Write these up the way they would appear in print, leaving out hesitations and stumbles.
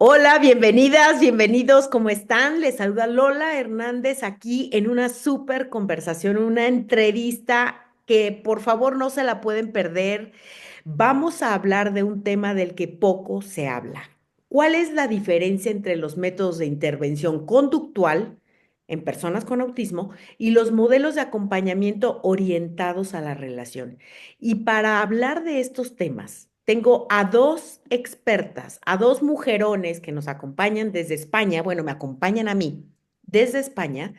Hola, bienvenidas, bienvenidos, ¿cómo están? Les saluda Lola Hernández aquí en una súper conversación, una entrevista que por favor no se la pueden perder. Vamos a hablar de un tema del que poco se habla. ¿Cuál es la diferencia entre los métodos de intervención conductual en personas con autismo y los modelos de acompañamiento orientados a la relación? Y para hablar de estos temas, tengo a dos expertas, a dos mujerones que nos acompañan desde España. Bueno, me acompañan a mí desde España.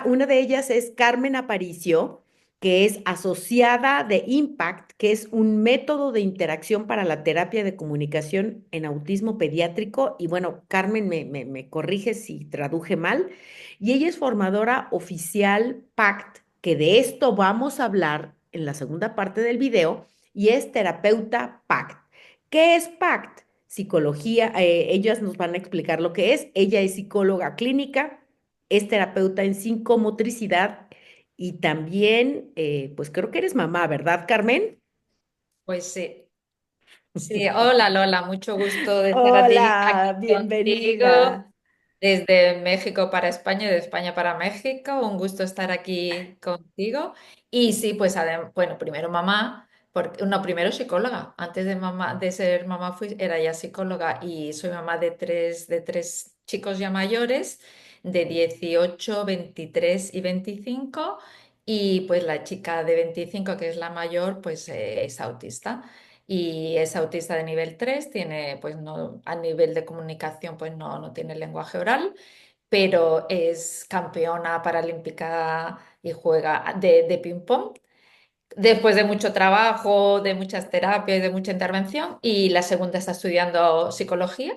Una de ellas es Carmen Aparicio, que es asociada de Impact, que es un método de interacción para la terapia de comunicación en autismo pediátrico. Y bueno, Carmen me corrige si traduje mal. Y ella es formadora oficial PACT, que de esto vamos a hablar en la segunda parte del video, y es terapeuta PACT. ¿Qué es PACT? Psicología, ellas nos van a explicar lo que es. Ella es psicóloga clínica, es terapeuta en psicomotricidad y también, pues creo que eres mamá, ¿verdad, Carmen? Pues sí, sí. Hola Lola, mucho gusto de estar aquí Hola, contigo bienvenida. desde México para España y de España para México. Un gusto estar aquí contigo. Y sí, pues bueno, primero mamá, porque, no, primero psicóloga. Antes de mamá, de ser mamá era ya psicóloga y soy mamá de tres chicos ya mayores, de 18, 23 y 25. Y pues la chica de 25, que es la mayor, pues es autista y es autista de nivel 3. Tiene, pues no, a nivel de comunicación, pues no tiene lenguaje oral, pero es campeona paralímpica y juega de ping-pong. Después de mucho trabajo, de muchas terapias, de mucha intervención, y la segunda está estudiando psicología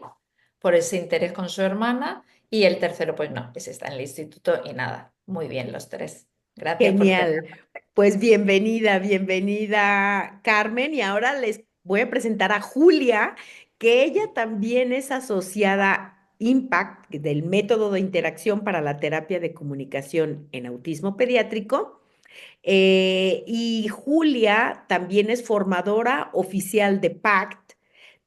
por ese interés con su hermana, y el tercero, pues no, ese está en el instituto y nada, muy bien los tres. Gracias por tener. Genial. Pues bienvenida, bienvenida, Carmen. Y ahora les voy a presentar a Julia, que ella también es asociada Impact del método de interacción para la terapia de comunicación en autismo pediátrico. Y Julia también es formadora oficial de PACT,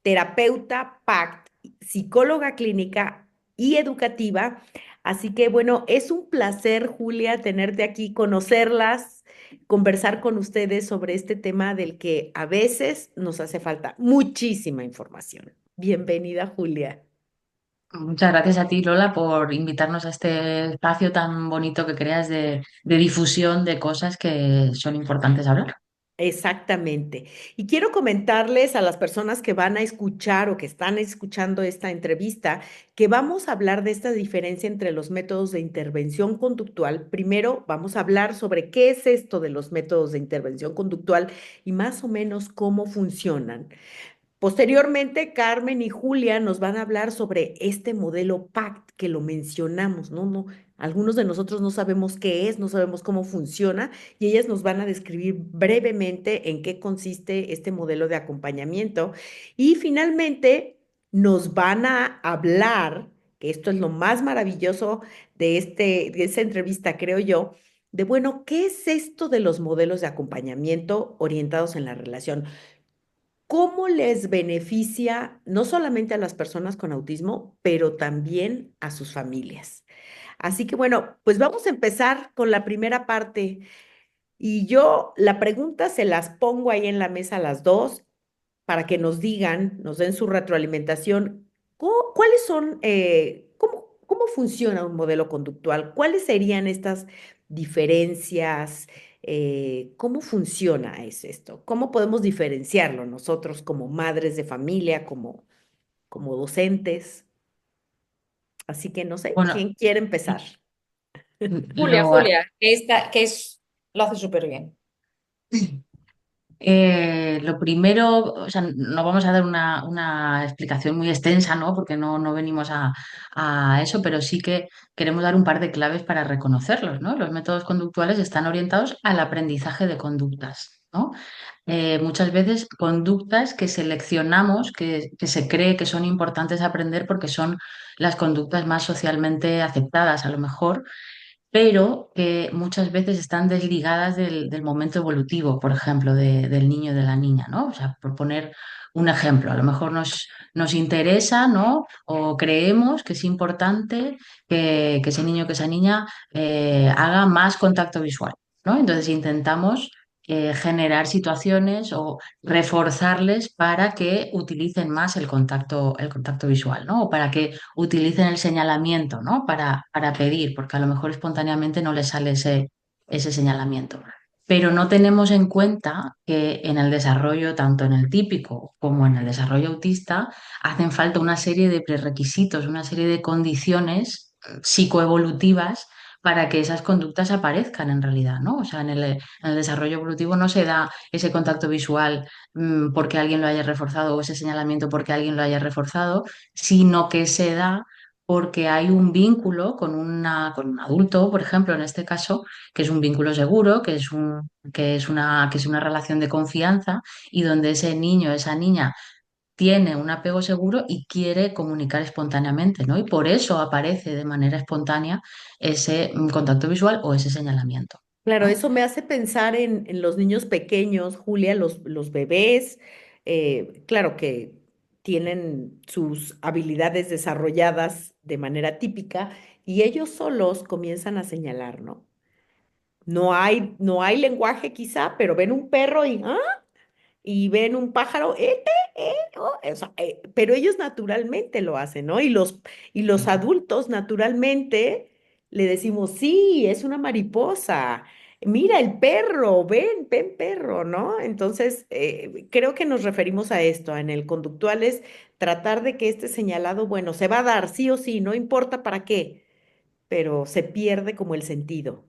terapeuta PACT, psicóloga clínica y educativa. Así que bueno, es un placer, Julia, tenerte aquí, conocerlas, conversar con ustedes sobre este tema del que a veces nos hace falta muchísima información. Bienvenida, Julia. Muchas gracias a ti, Lola, por invitarnos a este espacio tan bonito que creas de difusión de cosas que son importantes hablar. Exactamente. Y quiero comentarles a las personas que van a escuchar o que están escuchando esta entrevista que vamos a hablar de esta diferencia entre los métodos de intervención conductual. Primero, vamos a hablar sobre qué es esto de los métodos de intervención conductual y más o menos cómo funcionan. Posteriormente, Carmen y Julia nos van a hablar sobre este modelo PACT que lo mencionamos, ¿no? No, algunos de nosotros no sabemos qué es, no sabemos cómo funciona y ellas nos van a describir brevemente en qué consiste este modelo de acompañamiento. Y finalmente nos van a hablar, que esto es lo más maravilloso de esta entrevista, creo yo, de, bueno, ¿qué es esto de los modelos de acompañamiento orientados en la relación? ¿Cómo les beneficia no solamente a las personas con autismo, pero también a sus familias? Así que bueno, pues vamos a empezar con la primera parte. Y yo la pregunta se las pongo ahí en la mesa a las dos para que nos digan, nos den su retroalimentación. ¿Cuáles son, cómo funciona un modelo conductual? ¿Cuáles serían estas diferencias? ¿Cómo funciona esto? ¿Cómo podemos diferenciarlo nosotros como madres de familia, como docentes? Así que no sé, Bueno, ¿quién quiere empezar? Julia, lo, Julia, lo hace súper bien. lo primero, o sea, no vamos a dar una explicación muy extensa, ¿no? Porque no venimos a eso, pero sí que queremos dar un par de claves para reconocerlos, ¿no? Los métodos conductuales están orientados al aprendizaje de conductas, ¿no? Muchas veces conductas que seleccionamos, que se cree que son importantes aprender porque son las conductas más socialmente aceptadas, a lo mejor, pero que muchas veces están desligadas del momento evolutivo, por ejemplo, del niño y de la niña, ¿no? O sea, por poner un ejemplo, a lo mejor nos interesa, ¿no? O creemos que es importante que ese niño, que esa niña haga más contacto visual, ¿no? Entonces intentamos generar situaciones o reforzarles para que utilicen más el contacto visual, ¿no? O para que utilicen el señalamiento, ¿no? Para pedir, porque a lo mejor espontáneamente no les sale ese señalamiento. Pero no tenemos en cuenta que en el desarrollo, tanto en el típico como en el desarrollo autista, hacen falta una serie de prerequisitos, una serie de condiciones psicoevolutivas para que esas conductas aparezcan en realidad, ¿no? O sea, en el desarrollo evolutivo no se da ese contacto visual porque alguien lo haya reforzado o ese señalamiento porque alguien lo haya reforzado, sino que se da porque hay un vínculo con un adulto, por ejemplo, en este caso, que es un vínculo seguro, que es una relación de confianza y donde ese niño, esa niña tiene un apego seguro y quiere comunicar espontáneamente, ¿no? Y por eso aparece de manera espontánea ese contacto visual o ese señalamiento, Claro, ¿no? eso me hace pensar en los niños pequeños, Julia, los bebés, claro que tienen sus habilidades desarrolladas de manera típica y ellos solos comienzan a señalar, ¿no? No hay lenguaje quizá, pero ven un perro y ven un pájaro, o sea, pero ellos naturalmente lo hacen, ¿no? Y los adultos naturalmente le decimos, sí, es una mariposa, mira el perro, ven, ven perro, ¿no? Entonces, creo que nos referimos a esto, en el conductual es tratar de que este señalado, bueno, se va a dar sí o sí, no importa para qué, pero se pierde como el sentido.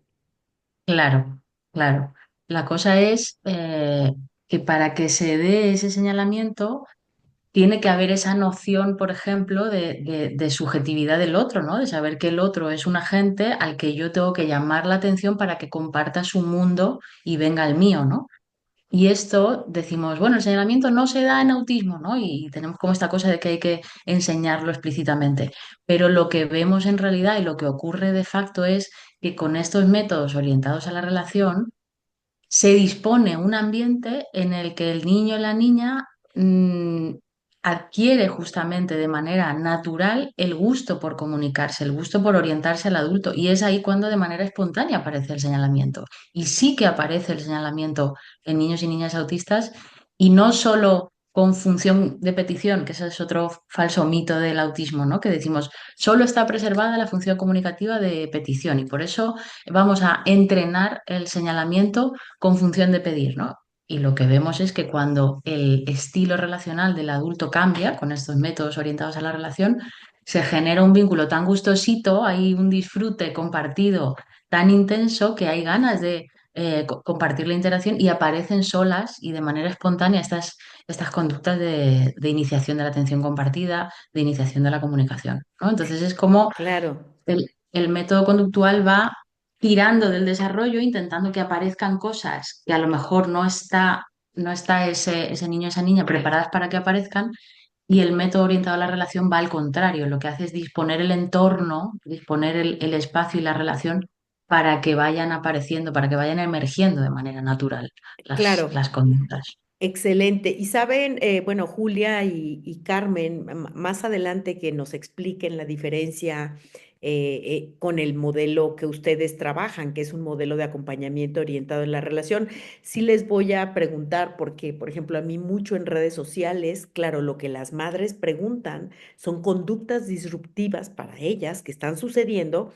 Claro, claro. La cosa es que para que se dé ese señalamiento tiene que haber esa noción, por ejemplo, de subjetividad del otro, ¿no? De saber que el otro es un agente al que yo tengo que llamar la atención para que comparta su mundo y venga al mío, ¿no? Y esto decimos, bueno, el señalamiento no se da en autismo, ¿no? Y tenemos como esta cosa de que hay que enseñarlo explícitamente. Pero lo que vemos en realidad y lo que ocurre de facto es que con estos métodos orientados a la relación, se dispone un ambiente en el que el niño y la niña mm, adquiere justamente de manera natural el gusto por comunicarse, el gusto por orientarse al adulto. Y es ahí cuando de manera espontánea aparece el señalamiento. Y sí que aparece el señalamiento en niños y niñas autistas y no solo con función de petición, que ese es otro falso mito del autismo, ¿no? Que decimos, solo está preservada la función comunicativa de petición y por eso vamos a entrenar el señalamiento con función de pedir, ¿no? Y lo que vemos es que cuando el estilo relacional del adulto cambia con estos métodos orientados a la relación, se genera un vínculo tan gustosito, hay un disfrute compartido tan intenso que hay ganas de compartir la interacción y aparecen solas y de manera espontánea estas conductas de iniciación de la atención compartida, de iniciación de la comunicación, ¿no? Entonces es como Claro. el método conductual va tirando del desarrollo, intentando que aparezcan cosas que a lo mejor no está ese niño, esa niña preparadas para que aparezcan, y el método orientado a la relación va al contrario. Lo que hace es disponer el entorno, disponer el espacio y la relación para que vayan apareciendo, para que vayan emergiendo de manera natural las, Claro. las conductas. Excelente. Y saben, bueno, Julia y Carmen, más adelante que nos expliquen la diferencia con el modelo que ustedes trabajan, que es un modelo de acompañamiento orientado en la relación, sí les voy a preguntar, porque, por ejemplo, a mí mucho en redes sociales, claro, lo que las madres preguntan son conductas disruptivas para ellas que están sucediendo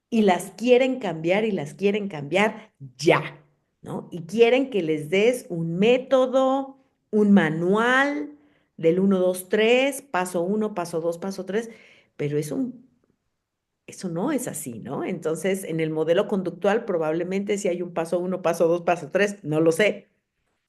y las quieren cambiar y las quieren cambiar ya, ¿no? Y quieren que les des un método, un manual del 1, 2, 3, paso uno, paso 2, paso 3, pero eso no es así, ¿no? Entonces, en el modelo conductual probablemente si hay un paso uno, paso 2, paso 3, no lo sé,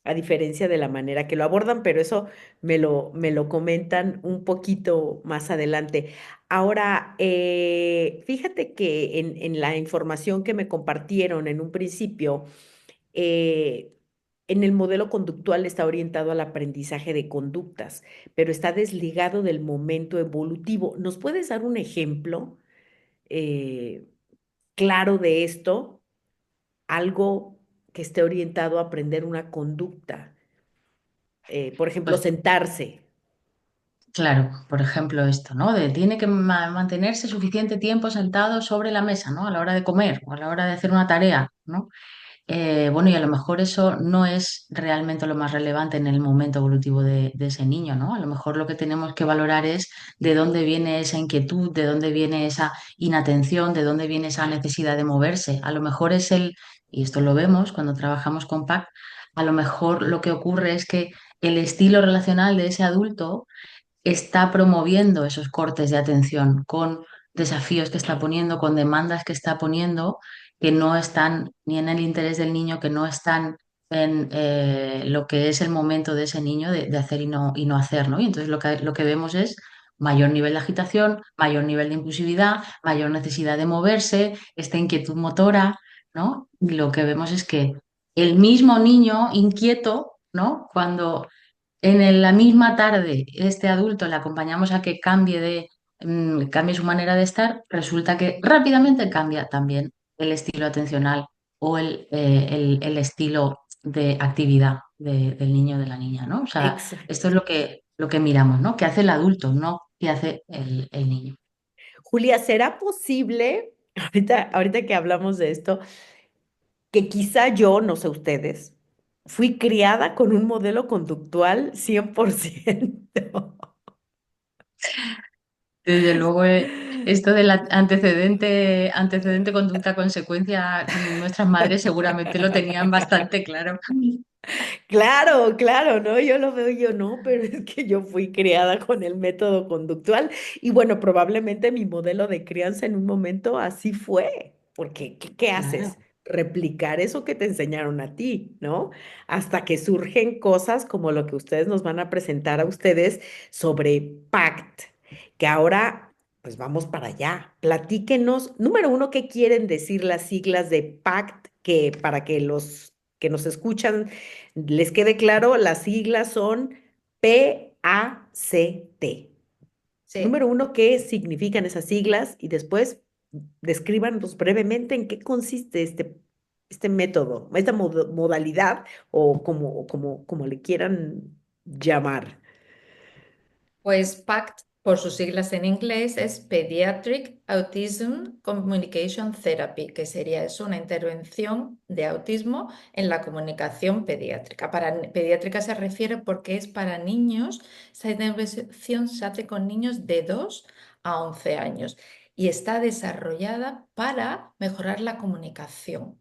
a diferencia de la manera que lo abordan, pero eso me lo comentan un poquito más adelante. Ahora, fíjate que en la información que me compartieron en un principio, eh, en el modelo conductual está orientado al aprendizaje de conductas, pero está desligado del momento evolutivo. ¿Nos puedes dar un ejemplo? Eh, claro de esto, algo que esté orientado a aprender una conducta. Por ejemplo, Pues sentarse. claro, por ejemplo, esto, ¿no? De tiene que mantenerse suficiente tiempo sentado sobre la mesa, ¿no? A la hora de comer o a la hora de hacer una tarea, ¿no? Bueno, y a lo mejor eso no es realmente lo más relevante en el momento evolutivo de ese niño, ¿no? A lo mejor lo que tenemos que valorar es de dónde viene esa inquietud, de dónde viene esa inatención, de dónde viene esa necesidad de moverse. A lo mejor es y esto lo vemos cuando trabajamos con PAC, a lo mejor lo que ocurre es que el estilo relacional de ese adulto está promoviendo esos cortes de atención con desafíos que está poniendo, con demandas que está poniendo, que no están ni en el interés del niño, que no están en lo que es el momento de ese niño de hacer y no hacer, ¿no? Y entonces lo que vemos es mayor nivel de agitación, mayor nivel de impulsividad, mayor necesidad de moverse, esta inquietud motora, ¿no? Y lo que vemos es que el mismo niño inquieto, ¿no? Cuando la misma tarde, este adulto le acompañamos a que cambie su manera de estar, resulta que rápidamente cambia también el estilo atencional o el estilo de actividad del niño o de la niña, ¿no? O sea, esto es Exacto. lo que miramos, ¿no? ¿Qué hace el adulto, no qué hace el niño? Julia, ¿será posible, ahorita que hablamos de esto, que quizá yo, no sé ustedes, fui criada con un modelo conductual 100%? Desde luego, esto del antecedente, conducta, consecuencia, nuestras madres seguramente lo tenían bastante claro. Claro, claro, ¿no? Yo lo veo y yo no, pero es que yo fui criada con el método conductual y bueno, probablemente mi modelo de crianza en un momento así fue, porque ¿qué haces? Claro. Replicar eso que te enseñaron a ti, ¿no? Hasta que surgen cosas como lo que ustedes nos van a presentar a ustedes sobre PACT, que ahora pues vamos para allá. Platíquenos, número uno, ¿qué quieren decir las siglas de PACT? Que para que los que nos escuchan les quede claro, las siglas son PACT. Número Sí. uno, ¿qué significan esas siglas? Y después descríbanos brevemente en qué consiste este método, esta modalidad o como le quieran llamar. Pues PACT, por sus siglas en inglés, es Pediatric Autism Communication Therapy, que sería eso, una intervención de autismo en la comunicación pediátrica. Pediátrica se refiere porque es para niños, esta intervención se hace con niños de 2 a 11 años y está desarrollada para mejorar la comunicación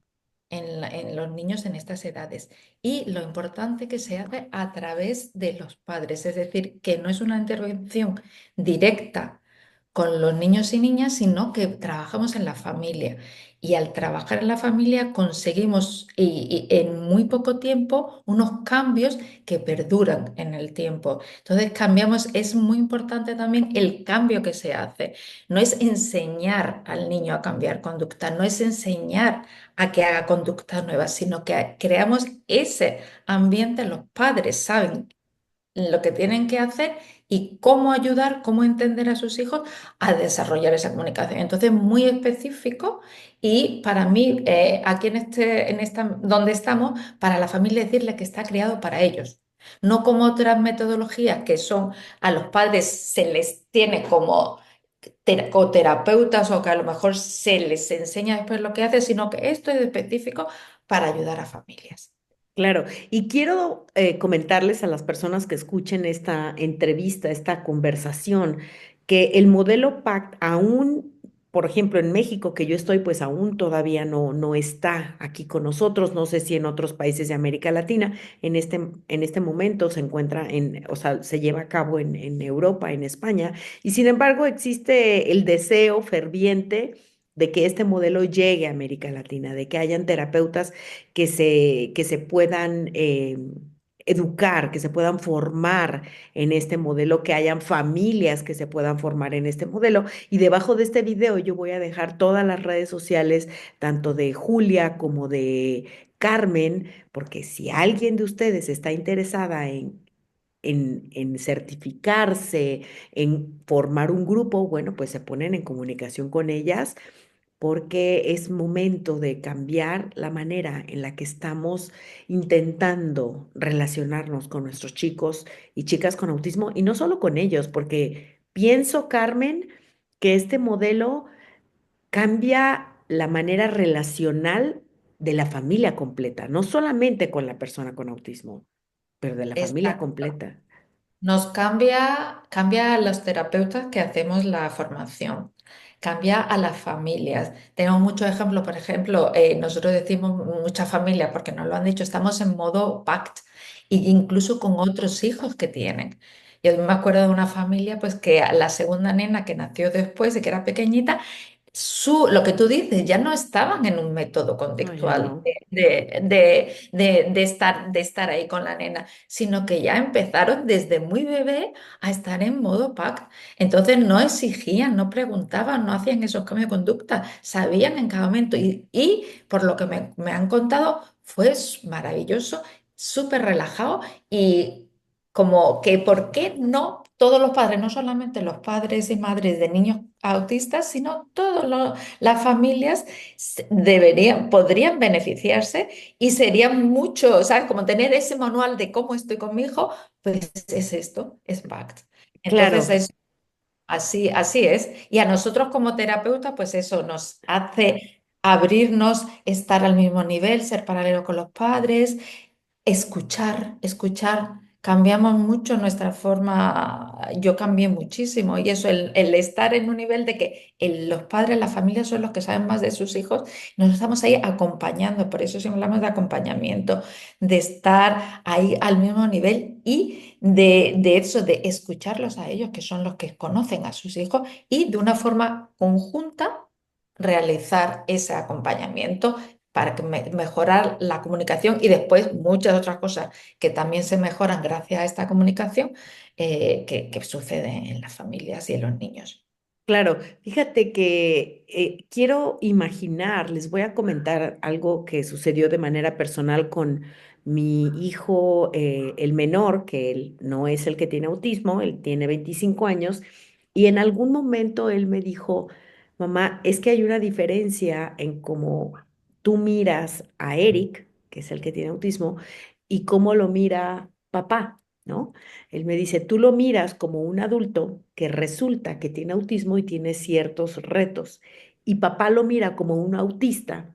en los niños en estas edades. Y lo importante que se hace a través de los padres, es decir, que no es una intervención directa con los niños y niñas, sino que trabajamos en la familia. Y al trabajar en la familia conseguimos y en muy poco tiempo unos cambios que perduran en el tiempo. Entonces cambiamos, es muy importante también el cambio que se hace. No es enseñar al niño a cambiar conducta, no es enseñar a que haga conductas nuevas, sino que creamos ese ambiente, los padres saben lo que tienen que hacer y cómo ayudar, cómo entender a sus hijos a desarrollar esa comunicación. Entonces, muy específico y para mí, aquí donde estamos, para la familia decirle que está creado para ellos. No como otras metodologías que son a los padres se les tiene como o terapeutas o que a lo mejor se les enseña después lo que hace, sino que esto es específico para ayudar a familias. Claro, y quiero comentarles a las personas que escuchen esta entrevista, esta conversación, que el modelo PACT aún, por ejemplo, en México, que yo estoy, pues aún todavía no está aquí con nosotros. No sé si en otros países de América Latina, en este momento se encuentra o sea, se lleva a cabo en Europa, en España, y sin embargo existe el deseo ferviente de que este modelo llegue a América Latina, de que hayan terapeutas que se puedan educar, que se puedan formar en este modelo, que hayan familias que se puedan formar en este modelo. Y debajo de este video yo voy a dejar todas las redes sociales, tanto de Julia como de Carmen, porque si alguien de ustedes está interesada en certificarse, en formar un grupo, bueno, pues se ponen en comunicación con ellas porque es momento de cambiar la manera en la que estamos intentando relacionarnos con nuestros chicos y chicas con autismo, y no solo con ellos, porque pienso, Carmen, que este modelo cambia la manera relacional de la familia completa, no solamente con la persona con autismo, pero de la familia Exacto. completa. Nos cambia a los terapeutas que hacemos la formación, cambia a las familias. Tenemos muchos ejemplos, por ejemplo, nosotros decimos muchas familias, porque nos lo han dicho, estamos en modo PACT, e incluso con otros hijos que tienen. Yo me acuerdo de una familia, pues que a la segunda nena que nació después de que era pequeñita, lo que tú dices, ya no estaban en un método No, ya conductual no. de estar ahí con la nena, sino que ya empezaron desde muy bebé a estar en modo PAC. Entonces no exigían, no preguntaban, no hacían esos cambios de conducta, sabían en cada momento. Y por lo que me han contado, fue maravilloso, súper relajado y como que, ¿por qué no todos los padres, no solamente los padres y madres de niños autistas, sino todas las familias podrían beneficiarse y sería mucho, ¿sabes? Como tener ese manual de cómo estoy con mi hijo, pues es esto, es PACT. Entonces Claro. es así es. Y a nosotros como terapeutas, pues eso nos hace abrirnos, estar al mismo nivel, ser paralelo con los padres, escuchar. Cambiamos mucho nuestra forma, yo cambié muchísimo y eso, el estar en un nivel de que los padres, las familias son los que saben más de sus hijos, nos estamos ahí acompañando, por eso siempre hablamos de acompañamiento, de estar ahí al mismo nivel y de eso, de escucharlos a ellos, que son los que conocen a sus hijos y de una forma conjunta realizar ese acompañamiento para mejorar la comunicación y después muchas otras cosas que también se mejoran gracias a esta comunicación que sucede en las familias y en los niños. Claro, fíjate que quiero imaginar, les voy a comentar algo que sucedió de manera personal con mi hijo, el menor, que él no es el que tiene autismo, él tiene 25 años, y en algún momento él me dijo, mamá, es que hay una diferencia en cómo tú miras a Eric, que es el que tiene autismo, y cómo lo mira papá, ¿no? Él me dice, tú lo miras como un adulto que resulta que tiene autismo y tiene ciertos retos, y papá lo mira como un autista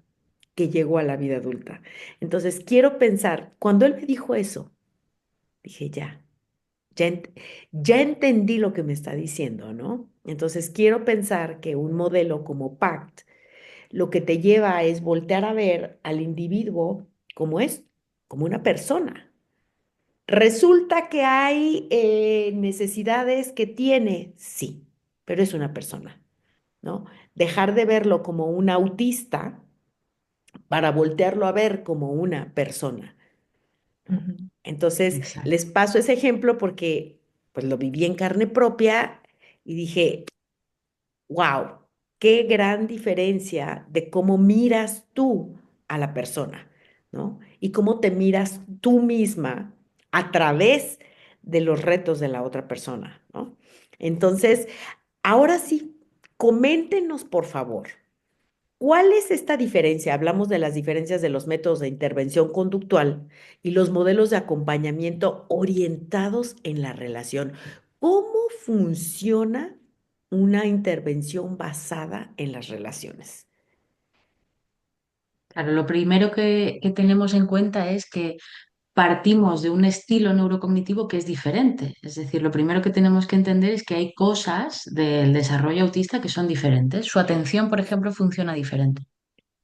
que llegó a la vida adulta. Entonces, quiero pensar, cuando él me dijo eso, dije, ya, ya entendí lo que me está diciendo, ¿no? Entonces, quiero pensar que un modelo como PACT lo que te lleva es voltear a ver al individuo como es, como una persona. Resulta que hay necesidades que tiene, sí, pero es una persona, ¿no? Dejar de verlo como un autista para voltearlo a ver como una persona, ¿no? Ujú. Entonces, Exacto. les paso ese ejemplo porque pues lo viví en carne propia y dije, wow, qué gran diferencia de cómo miras tú a la persona, ¿no? Y cómo te miras tú misma a través de los retos de la otra persona, ¿no? Entonces, ahora sí, coméntenos, por favor, ¿cuál es esta diferencia? Hablamos de las diferencias de los métodos de intervención conductual y los modelos de acompañamiento orientados en la relación. ¿Cómo funciona una intervención basada en las relaciones? Claro, lo primero que tenemos en cuenta es que partimos de un estilo neurocognitivo que es diferente. Es decir, lo primero que tenemos que entender es que hay cosas del desarrollo autista que son diferentes. Su atención, por ejemplo, funciona diferente.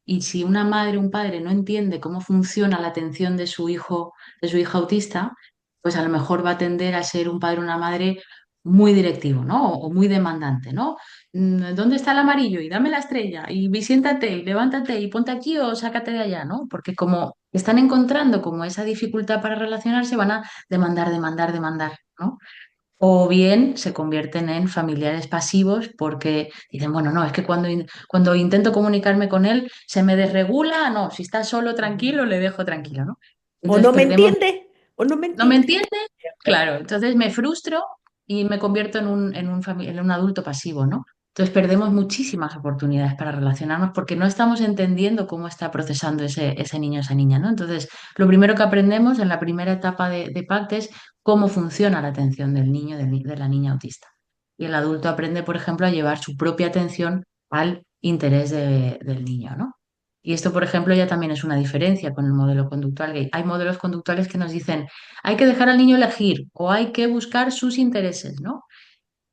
Y si una madre o un padre no entiende cómo funciona la atención de su hijo, de su hija autista, pues a lo mejor va a tender a ser un padre o una madre muy directivo, ¿no? O muy demandante, ¿no? ¿Dónde está el amarillo? Y dame la estrella, siéntate, y levántate, y ponte aquí o sácate de allá, ¿no? Porque como están encontrando como esa dificultad para relacionarse, van a demandar, ¿no? O bien se convierten en familiares pasivos porque dicen, bueno, no, es que cuando intento comunicarme con él se me desregula, no, si está solo Ujú. tranquilo, le dejo tranquilo, ¿no? O Entonces no me perdemos, entiende, o no me ¿no me entiende. entiende? Claro, entonces me frustro y me convierto en un adulto pasivo, ¿no? Entonces perdemos muchísimas oportunidades para relacionarnos porque no estamos entendiendo cómo está procesando ese niño o esa niña, ¿no? Entonces, lo primero que aprendemos en la primera etapa de PACT es cómo funciona la atención del niño, de la niña autista. Y el adulto aprende, por ejemplo, a llevar su propia atención al interés del niño, ¿no? Y esto, por ejemplo, ya también es una diferencia con el modelo conductual gay. Hay modelos conductuales que nos dicen, hay que dejar al niño elegir o hay que buscar sus intereses, ¿no?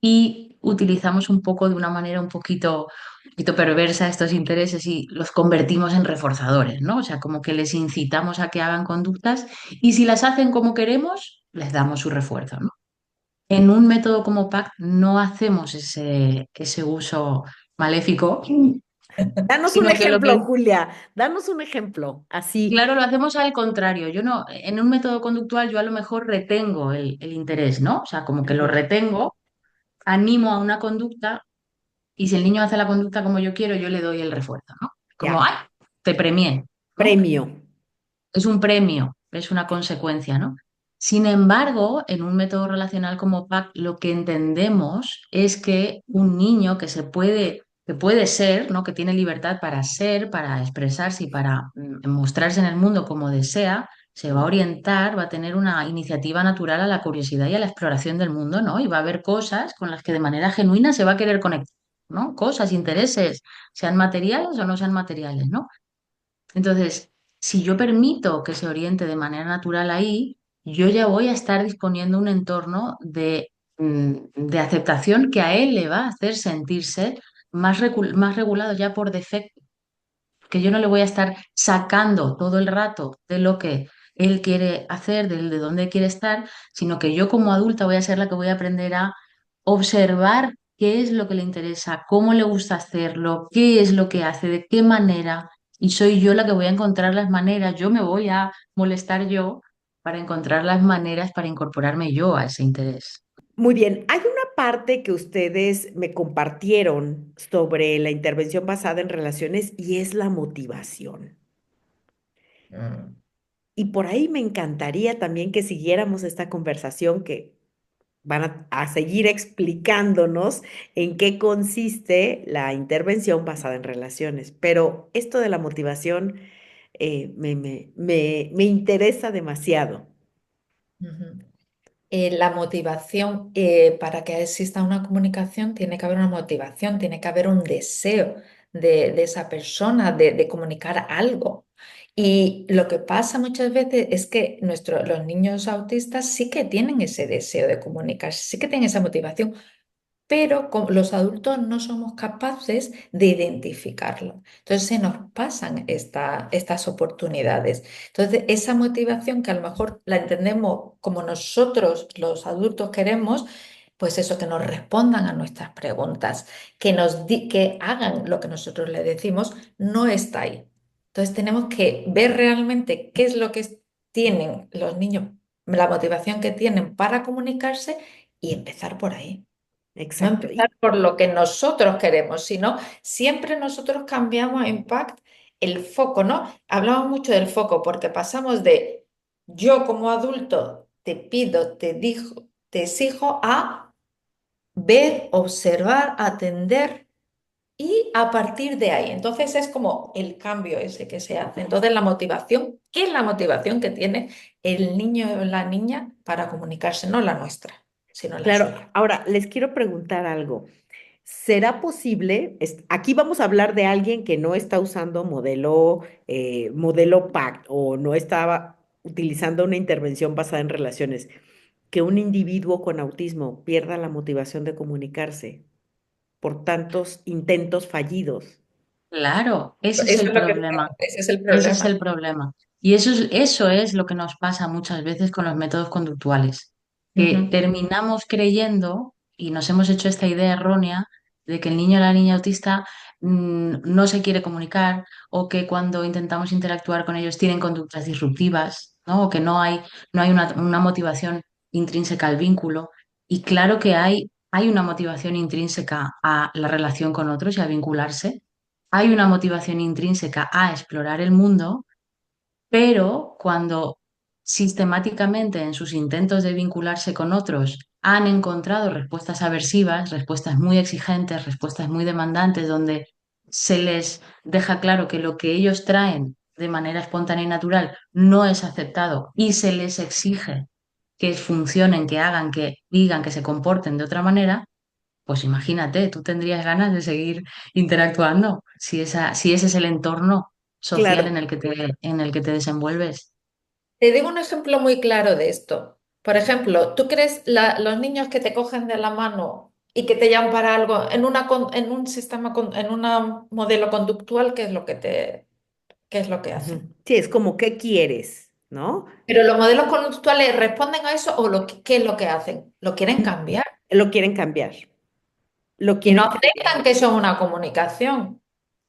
Y utilizamos un poco de una manera un poquito perversa estos intereses y los convertimos en reforzadores, ¿no? O sea, como que les incitamos a que hagan conductas y si las hacen como queremos, les damos su refuerzo, ¿no? En un método como PACT no hacemos ese uso maléfico, Danos un sino que lo ejemplo, que, Julia, danos un ejemplo, así. claro, lo hacemos al contrario. Yo no, en un método conductual yo a lo mejor retengo el interés, ¿no? O sea, como que lo Ujú. retengo, animo a una conducta. Y si el niño hace la conducta como yo quiero, yo le doy el refuerzo, ¿no? Como, Ya, ¡ay! Te premié, ¿no? premio. Es un premio, es una consecuencia, ¿no? Sin embargo, en un método relacional como PAC, lo que entendemos es que un niño que puede ser, ¿no? Que tiene libertad para ser, para expresarse y para mostrarse en el mundo como desea, se va a orientar, va a tener una iniciativa natural a la curiosidad y a la exploración del mundo, ¿no? Y va a haber cosas con las que de manera genuina se va a querer conectar, ¿no? Cosas, intereses, sean materiales o no sean materiales, ¿no? Entonces, si yo permito que se oriente de manera natural ahí, yo ya voy a estar disponiendo un entorno de aceptación que a él le va a hacer sentirse más regulado ya por defecto, que yo no le voy a estar sacando todo el rato de lo que él quiere hacer, de dónde quiere estar, sino que yo como adulta voy a ser la que voy a aprender a observar qué es lo que le interesa, cómo le gusta hacerlo, qué es lo que hace, de qué manera, y soy yo la que voy a encontrar las maneras, yo me voy a molestar yo para encontrar las maneras para incorporarme yo a ese interés. Muy bien, hay una parte que ustedes me compartieron sobre la intervención basada en relaciones y es la motivación. Mm. Y por ahí me encantaría también que siguiéramos esta conversación que van a seguir explicándonos en qué consiste la intervención basada en relaciones. Pero esto de la motivación me interesa demasiado. Ujú. La motivación, para que exista una comunicación, tiene que haber una motivación, tiene que haber un deseo de esa persona de comunicar algo. Y lo que pasa muchas veces es que los niños autistas sí que tienen ese deseo de comunicarse, sí que tienen esa motivación, pero los adultos no somos capaces de identificarlo. Entonces se nos pasan estas oportunidades. Entonces esa motivación que a lo mejor la entendemos como nosotros los adultos queremos, pues eso, que nos respondan a nuestras preguntas, que hagan lo que nosotros les decimos, no está ahí. Entonces tenemos que ver realmente qué es lo que tienen los niños, la motivación que tienen para comunicarse y empezar por ahí. No Exacto. empezar por lo que nosotros queremos, sino siempre nosotros cambiamos en PACT el foco, ¿no? Hablamos mucho del foco porque pasamos de yo como adulto te pido, te digo, te exijo a ver, observar, atender y a partir de ahí. Entonces es como el cambio ese que se hace. Entonces la motivación, ¿qué es la motivación que tiene el niño o la niña para comunicarse? No la nuestra, sino la Claro, suya. ahora les quiero preguntar algo. ¿Será posible? Aquí vamos a hablar de alguien que no está usando modelo PACT o no estaba utilizando una intervención basada en relaciones, que un individuo con autismo pierda la motivación de comunicarse por tantos intentos fallidos. Claro, ese es Eso el es lo que problema. ese es el Ese es problema. el problema. Y eso es lo que nos pasa muchas veces con los métodos conductuales, que Ujú. terminamos creyendo y nos hemos hecho esta idea errónea de que el niño o la niña autista no se quiere comunicar o que cuando intentamos interactuar con ellos tienen conductas disruptivas, ¿no? O que no hay una motivación intrínseca al vínculo. Y claro que hay una motivación intrínseca a la relación con otros y a vincularse, hay una motivación intrínseca a explorar el mundo, pero cuando sistemáticamente en sus intentos de vincularse con otros han encontrado respuestas aversivas, respuestas muy exigentes, respuestas muy demandantes, donde se les deja claro que lo que ellos traen de manera espontánea y natural no es aceptado y se les exige que funcionen, que hagan, que digan, que se comporten de otra manera, pues imagínate, tú tendrías ganas de seguir interactuando si ese es el entorno social Claro. en el que te desenvuelves. Te digo un ejemplo muy claro de esto. Por ejemplo, ¿tú crees los niños que te cogen de la mano y que te llaman para algo en en un sistema, en un modelo conductual, qué es lo que hacen? Ujú. Sí, es como, ¿qué quieres? ¿No? Pero los modelos conductuales responden a eso o ¿qué es lo que hacen? Lo quieren Mm, cambiar Lo quieren cambiar. Lo y no quieren cambiar. aceptan que eso es una comunicación.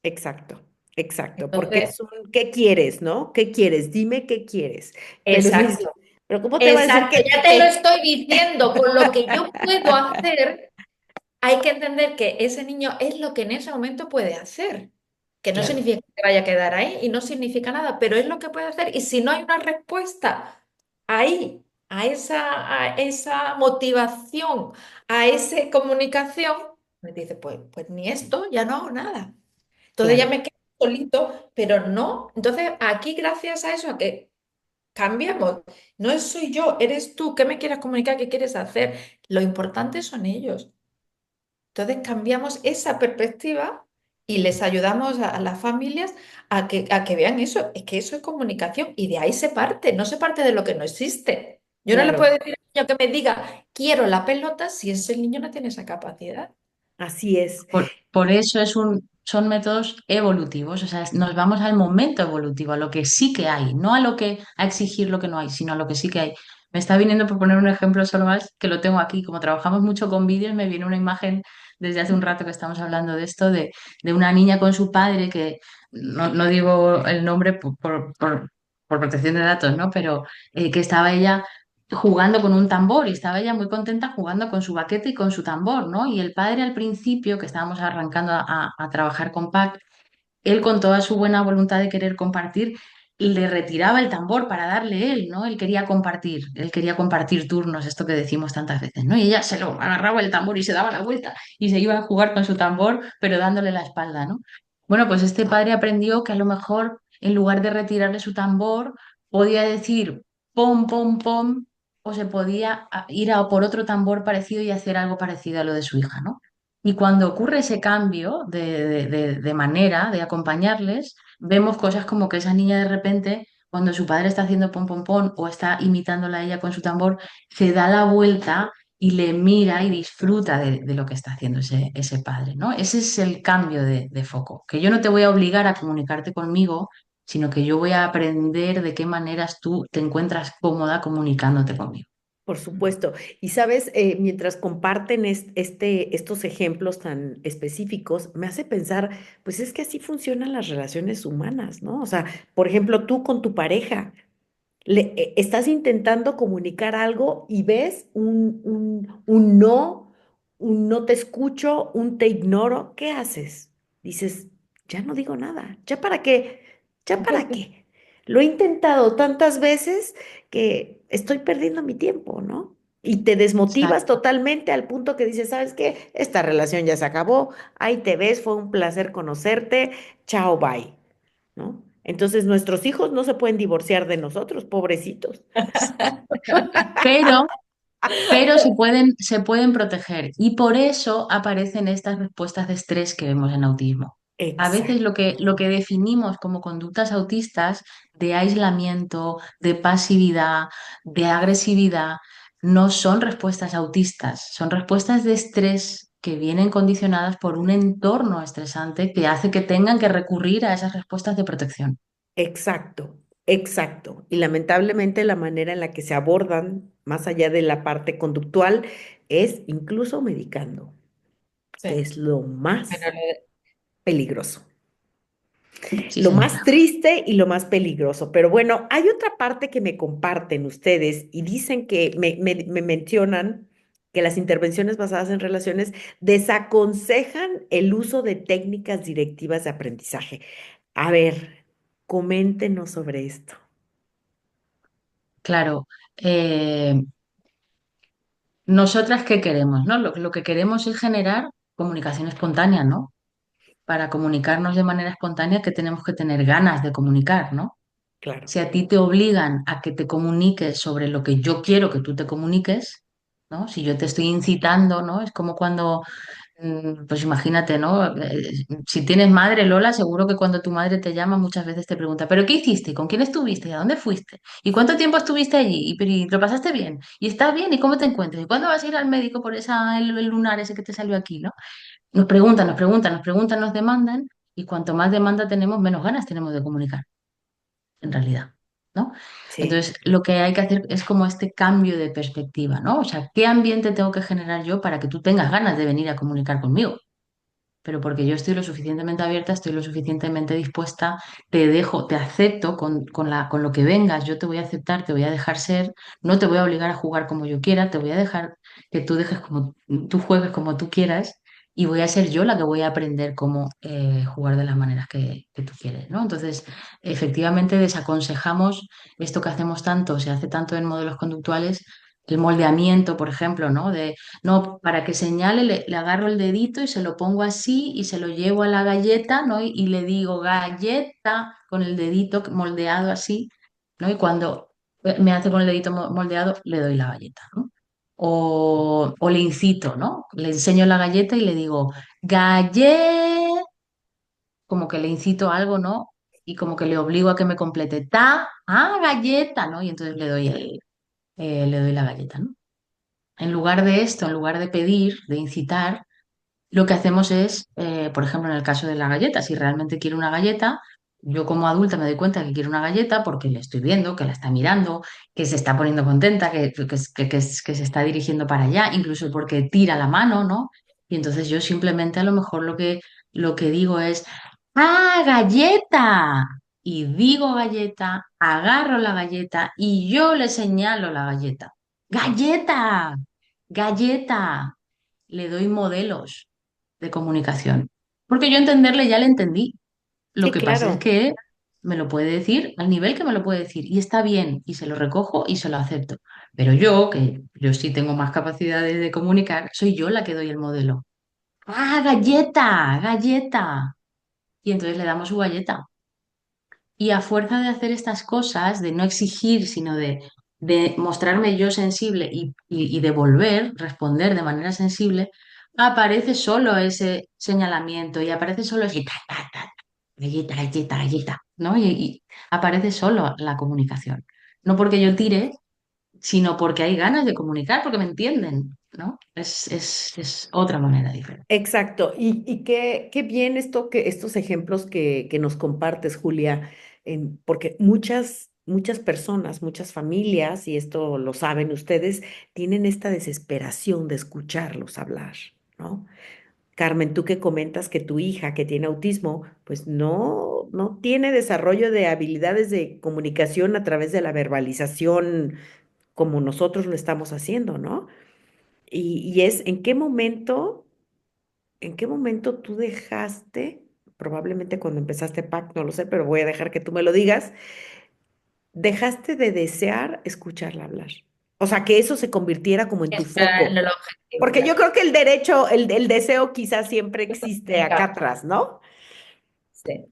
Exacto, exacto. Porque Entonces, es un, ¿qué quieres? ¿No? ¿Qué quieres? Dime qué quieres. Pero me dice, exacto. pero ¿cómo te va a decir Exacto, ya te lo que? estoy diciendo. Con lo que yo puedo hacer, hay que entender que ese niño es lo que en ese momento puede hacer. Que no Claro, significa que vaya a quedar ahí y no significa nada, pero es lo que puede hacer. Y si no hay una respuesta ahí, a esa motivación, a esa comunicación, me dice, pues ni esto, ya no hago nada. Entonces ya claro. me quedo solito, pero no. Entonces aquí, gracias a eso, a que cambiamos. No soy yo, eres tú. ¿Qué me quieres comunicar? ¿Qué quieres hacer? Lo importante son ellos. Entonces cambiamos esa perspectiva y les ayudamos a las familias a que vean eso. Es que eso es comunicación y de ahí se parte. No se parte de lo que no existe. Yo no le puedo Claro, decir al niño que me diga, quiero la pelota si ese niño no tiene esa capacidad. así es. Por eso son métodos evolutivos, o sea, nos vamos al momento evolutivo, a lo que sí que hay, no a lo que a exigir lo que no hay, sino a lo que sí que hay. Me está viniendo, por poner un ejemplo solo más, que lo tengo aquí, como trabajamos mucho con vídeos, me viene una imagen desde hace un rato que estamos hablando de esto, de una niña con su padre, que no digo el nombre por protección de datos, ¿no? Pero que estaba ella jugando con un tambor y estaba ella muy contenta jugando con su baqueta y con su tambor, ¿no? Y el padre al principio, que estábamos arrancando a trabajar con Pac, él con toda su buena voluntad de querer compartir, le retiraba el tambor para darle él, ¿no? Él quería compartir turnos, esto que decimos tantas veces, ¿no? Y ella se lo agarraba el tambor y se daba la vuelta y se iba a jugar con su tambor, pero dándole la espalda, ¿no? Bueno, pues este padre aprendió que a lo mejor en lugar de retirarle su tambor, podía decir pom, pom, pom, o se podía ir a por otro tambor parecido y hacer algo parecido a lo de su hija, ¿no? Y cuando ocurre ese cambio de manera de acompañarles, vemos cosas como que esa niña de repente, cuando su padre está haciendo pom pom pom o está imitándola a ella con su tambor, se da la vuelta y le mira y disfruta de lo que está haciendo ese padre, ¿no? Ese es el cambio de foco, que yo no te voy a obligar a comunicarte conmigo, sino que yo voy a aprender de qué maneras tú te encuentras cómoda comunicándote conmigo. Por supuesto. Y sabes, mientras comparten estos ejemplos tan específicos, me hace pensar, pues es que así funcionan las relaciones humanas, ¿no? O sea, por ejemplo, tú con tu pareja, estás intentando comunicar algo y ves un no te escucho, un te ignoro, ¿qué haces? Dices, ya no digo nada, ¿ya para qué? ¿Ya para qué? Lo he intentado tantas veces que estoy perdiendo mi tiempo, ¿no? Y te desmotivas totalmente al punto que dices, ¿sabes qué? Esta relación ya se acabó, ahí te ves, fue un placer conocerte, chao, bye, ¿no? Entonces nuestros hijos no se pueden divorciar de nosotros, pobrecitos. Pero pero se pueden proteger y por eso aparecen estas respuestas de estrés que vemos en autismo. A veces Exacto, lo que definimos como conductas autistas de aislamiento, de pasividad, de agresividad, no son respuestas autistas, son respuestas de estrés que vienen condicionadas por un entorno estresante que hace que tengan que recurrir a esas respuestas de protección. exacto, exacto. Y lamentablemente la manera en la que se abordan, más allá de la parte conductual, es incluso medicando, que Sí. es lo Bueno, más peligroso. Sí, Lo señora. más triste y lo más peligroso. Pero bueno, hay otra parte que me comparten ustedes y dicen que me mencionan que las intervenciones basadas en relaciones desaconsejan el uso de técnicas directivas de aprendizaje. A ver, coméntenos sobre esto. claro, eh, nosotras qué queremos, ¿no? Lo que queremos es generar comunicación espontánea, ¿no? Para comunicarnos de manera espontánea que tenemos que tener ganas de comunicar, ¿no? Claro. Si a ti te obligan a que te comuniques sobre lo que yo quiero que tú te comuniques, ¿no? Si yo te estoy incitando, ¿no? Es como cuando, pues imagínate, ¿no? Si tienes madre, Lola, seguro que cuando tu madre te llama muchas veces te pregunta, ¿pero qué hiciste? ¿Con quién estuviste? ¿Y a dónde fuiste? ¿Y cuánto tiempo estuviste allí? ¿Y lo pasaste bien? ¿Y estás bien? ¿Y cómo te encuentras? ¿Y cuándo vas a ir al médico por el lunar ese que te salió aquí, ¿no? Nos preguntan, nos preguntan, nos preguntan, nos demandan, y cuanto más demanda tenemos, menos ganas tenemos de comunicar, en realidad, ¿no? Sí, Entonces, lo que hay que hacer es como este cambio de perspectiva, ¿no? O sea, ¿qué ambiente tengo que generar yo para que tú tengas ganas de venir a comunicar conmigo? Pero porque yo estoy lo suficientemente abierta, estoy lo suficientemente dispuesta, te dejo, te acepto con lo que vengas, yo te voy a aceptar, te voy a dejar ser, no te voy a obligar a jugar como yo quiera, te voy a dejar que tú dejes como tú juegues como tú quieras y voy a ser yo la que voy a aprender cómo jugar de las maneras que tú quieres, ¿no? Entonces, efectivamente desaconsejamos esto que hacemos tanto, se hace tanto en modelos conductuales, el moldeamiento, por ejemplo, ¿no? No, para que señale, le agarro el dedito y se lo pongo así y se lo llevo a la galleta, ¿no? Y le digo galleta con el dedito moldeado así, ¿no? Y cuando me hace con el dedito moldeado, le doy la galleta, ¿no? O le incito, ¿no? Le enseño la galleta y le digo galleta, como que le incito a algo, ¿no? Y como que le obligo a que me complete, galleta, ¿no? Y entonces le doy la galleta, ¿no? En lugar de esto, en lugar de pedir, de incitar, lo que hacemos es, por ejemplo, en el caso de la galleta, si realmente quiere una galleta, yo como adulta me doy cuenta que quiere una galleta porque le estoy viendo, que la está mirando, que se está poniendo contenta, que se está dirigiendo para allá, incluso porque tira la mano, ¿no? Y entonces yo simplemente a lo mejor lo que digo es, ¡ah, galleta! Y digo galleta, agarro la galleta y yo le señalo la galleta. ¡Galleta! ¡Galleta! Le doy modelos de comunicación. Porque yo entenderle ya le entendí. Lo sí, que pasa es claro. que me lo puede decir al nivel que me lo puede decir y está bien y se lo recojo y se lo acepto. Pero yo, que yo sí tengo más capacidades de comunicar, soy yo la que doy el modelo. ¡Ah, galleta! ¡Galleta! Y entonces le damos su galleta. Y a fuerza de hacer estas cosas, de no exigir, sino de mostrarme yo sensible y devolver, responder de manera sensible, aparece solo ese señalamiento y aparece solo ese ta, galleta, galleta, galleta, ¿no? Y aparece solo la comunicación. No porque yo tire, sino porque hay ganas de comunicar, porque me entienden, ¿no? Es otra manera diferente. Exacto. Y qué bien estos ejemplos que nos compartes, Julia, porque muchas personas, muchas familias, y esto lo saben ustedes, tienen esta desesperación de escucharlos hablar, ¿no? Carmen, tú que comentas que tu hija que tiene autismo, pues no tiene desarrollo de habilidades de comunicación a través de la verbalización como nosotros lo estamos haciendo, ¿no? Y es en qué momento tú dejaste, probablemente cuando empezaste PAC, no lo sé, pero voy a dejar que tú me lo digas, dejaste de desear escucharla hablar. O sea, que eso se convirtiera como en tu Este era foco. el objetivo, Porque yo claro. creo que el derecho, el deseo quizás siempre existe acá Venga. atrás, ¿no? Sí.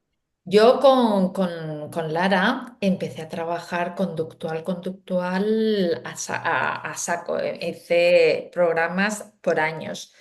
Yo con Lara empecé a trabajar conductual a saco. Hice programas por años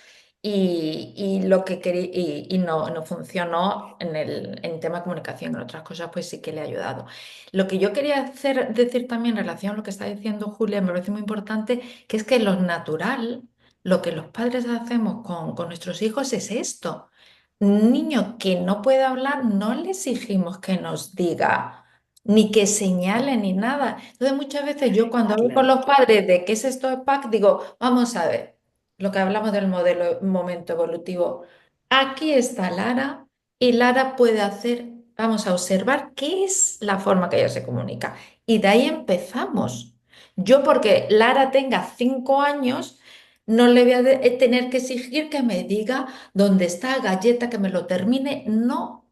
y lo que quería y no funcionó en tema de comunicación. En otras cosas pues sí que le ha ayudado. Lo que yo quería decir también en relación a lo que está diciendo Julia, me parece muy importante, que es que lo natural, lo que los padres hacemos con nuestros hijos es esto. Un niño que no puede hablar, no le exigimos que nos diga, ni que señale, ni nada. Entonces, muchas veces yo cuando hablo con Claro. los padres de qué es esto de PAC, digo, vamos a ver, lo que hablamos del modelo momento evolutivo. Aquí está Lara y Lara puede hacer, vamos a observar qué es la forma que ella se comunica. Y de ahí empezamos. Yo, porque Lara tenga 5 años, no le voy a tener que exigir que me diga dónde está galleta, que me lo termine, no.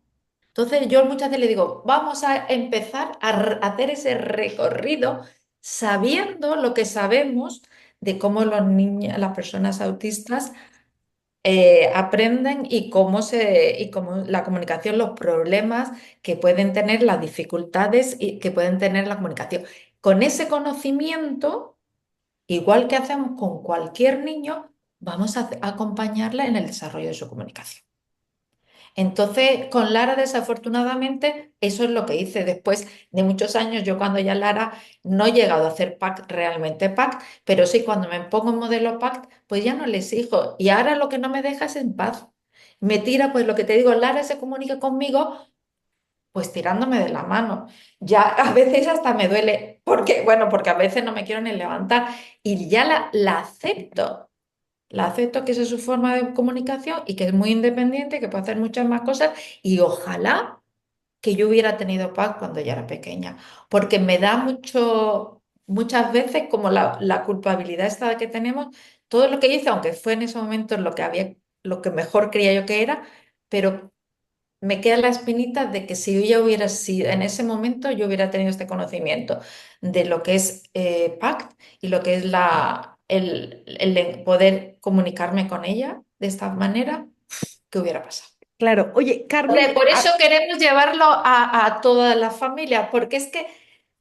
Entonces yo muchas veces le digo, vamos a empezar a hacer ese recorrido sabiendo lo que sabemos de cómo los niños, las personas autistas aprenden y cómo la comunicación, los problemas que pueden tener, las dificultades que pueden tener la comunicación. Con ese conocimiento, igual que hacemos con cualquier niño, vamos a acompañarla en el desarrollo de su comunicación. Entonces, con Lara, desafortunadamente, eso es lo que hice después de muchos años. Yo cuando ya Lara no he llegado a hacer PACT, realmente PACT, pero sí cuando me pongo en modelo PACT, pues ya no le exijo. Y ahora lo que no me deja es en paz. Me tira, pues lo que te digo, Lara se comunica conmigo, pues tirándome de la mano. Ya a veces hasta me duele, porque, bueno, porque a veces no me quiero ni levantar y ya la acepto. La acepto que esa es su forma de comunicación y que es muy independiente, que puede hacer muchas más cosas y ojalá que yo hubiera tenido paz cuando ya era pequeña, porque me da muchas veces como la culpabilidad esta que tenemos, todo lo que hice, aunque fue en ese momento lo que había, lo que mejor creía yo que era, pero me queda la espinita de que si yo ya hubiera sido, en ese momento yo hubiera tenido este conocimiento de lo que es PACT y lo que es el de poder comunicarme con ella de esta manera, ¿qué hubiera pasado? Claro. Oye, Carmen, Por eso queremos llevarlo a todas las familias, porque es que,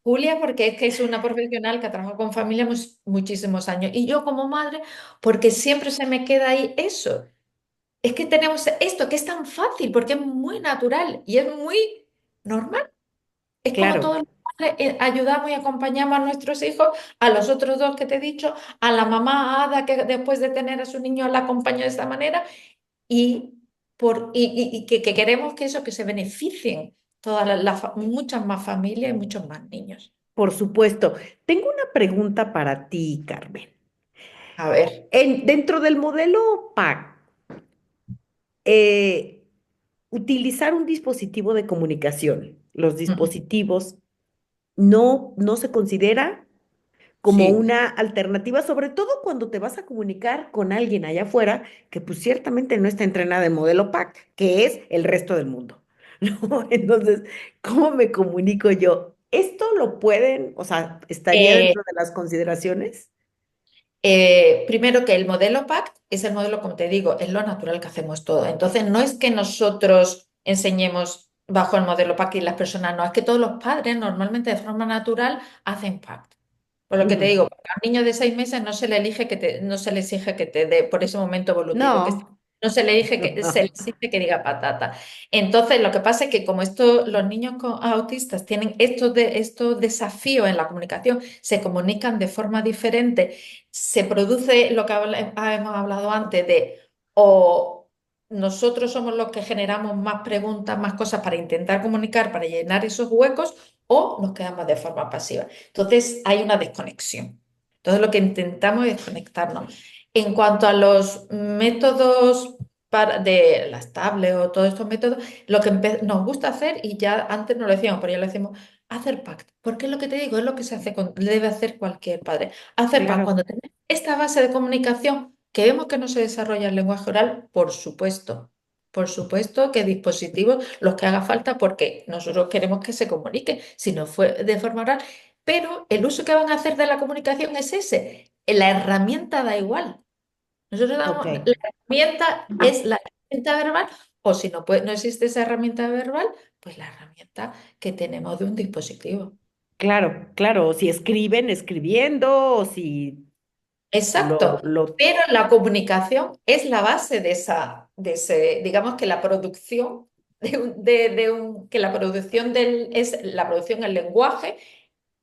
Julia, porque es que es una profesional que ha trabajado con familias muchísimos años, y yo como madre, porque siempre se me queda ahí eso. Es que tenemos esto, que es tan fácil, porque es muy natural y es muy normal. Es como claro. todos los padres ayudamos y acompañamos a nuestros hijos, a los otros dos que te he dicho, a la mamá Ada que después de tener a su niño la acompañó de esta manera y, que queremos que eso, que se beneficien todas muchas más familias y muchos más niños. Por supuesto. Tengo una pregunta para ti, Carmen. A ver. Dentro del modelo PAC, eh, utilizar un dispositivo de comunicación, los Ujú. dispositivos no se considera como Sí. una alternativa, sobre todo cuando te vas a comunicar con alguien allá afuera que pues ciertamente no está entrenada en modelo PAC, que es el resto del mundo, ¿no? Entonces, ¿cómo me comunico yo? ¿Esto lo pueden, o sea, estaría Eh, dentro de las consideraciones? Primero que el modelo PACT es el modelo, como te digo, es lo natural que hacemos todo. Entonces, no es que nosotros enseñemos bajo el modelo PACT y las personas no, es que todos los padres normalmente de forma natural hacen PACT. Por lo que te Ujú. digo, porque a un niño de 6 meses no se le elige no se le exige que te dé por ese momento evolutivo que No, no se le exige se le exige que diga patata. Entonces, lo que pasa es que como los niños autistas tienen estos desafíos en la comunicación, se comunican de forma diferente, se produce lo que hemos hablado antes de o nosotros somos los que generamos más preguntas, más cosas para intentar comunicar, para llenar esos huecos, o nos quedamos de forma pasiva. Entonces hay una desconexión. Entonces lo que intentamos es conectarnos. En cuanto a los métodos de las tablets o todos estos métodos, lo que nos gusta hacer, y ya antes no lo decíamos, pero ya lo decimos, hacer PACT. Porque es lo que te digo, es lo que se hace debe hacer cualquier padre. Hacer PACT. claro. Cuando tenemos esta base de comunicación, que vemos que no se desarrolla el lenguaje oral, por supuesto. Por supuesto que dispositivos, los que haga falta, porque nosotros queremos que se comunique, si no fue de forma oral, pero el uso que van a hacer de la comunicación es ese. La herramienta da igual. Nosotros Ok, damos, la herramienta es la herramienta verbal, o si no, no existe esa herramienta verbal, pues la herramienta que tenemos de un dispositivo. claro, claro. O si escriben, escribiendo, o si Exacto, lo, pero la comunicación es la base digamos que la producción que la producción es la producción, el lenguaje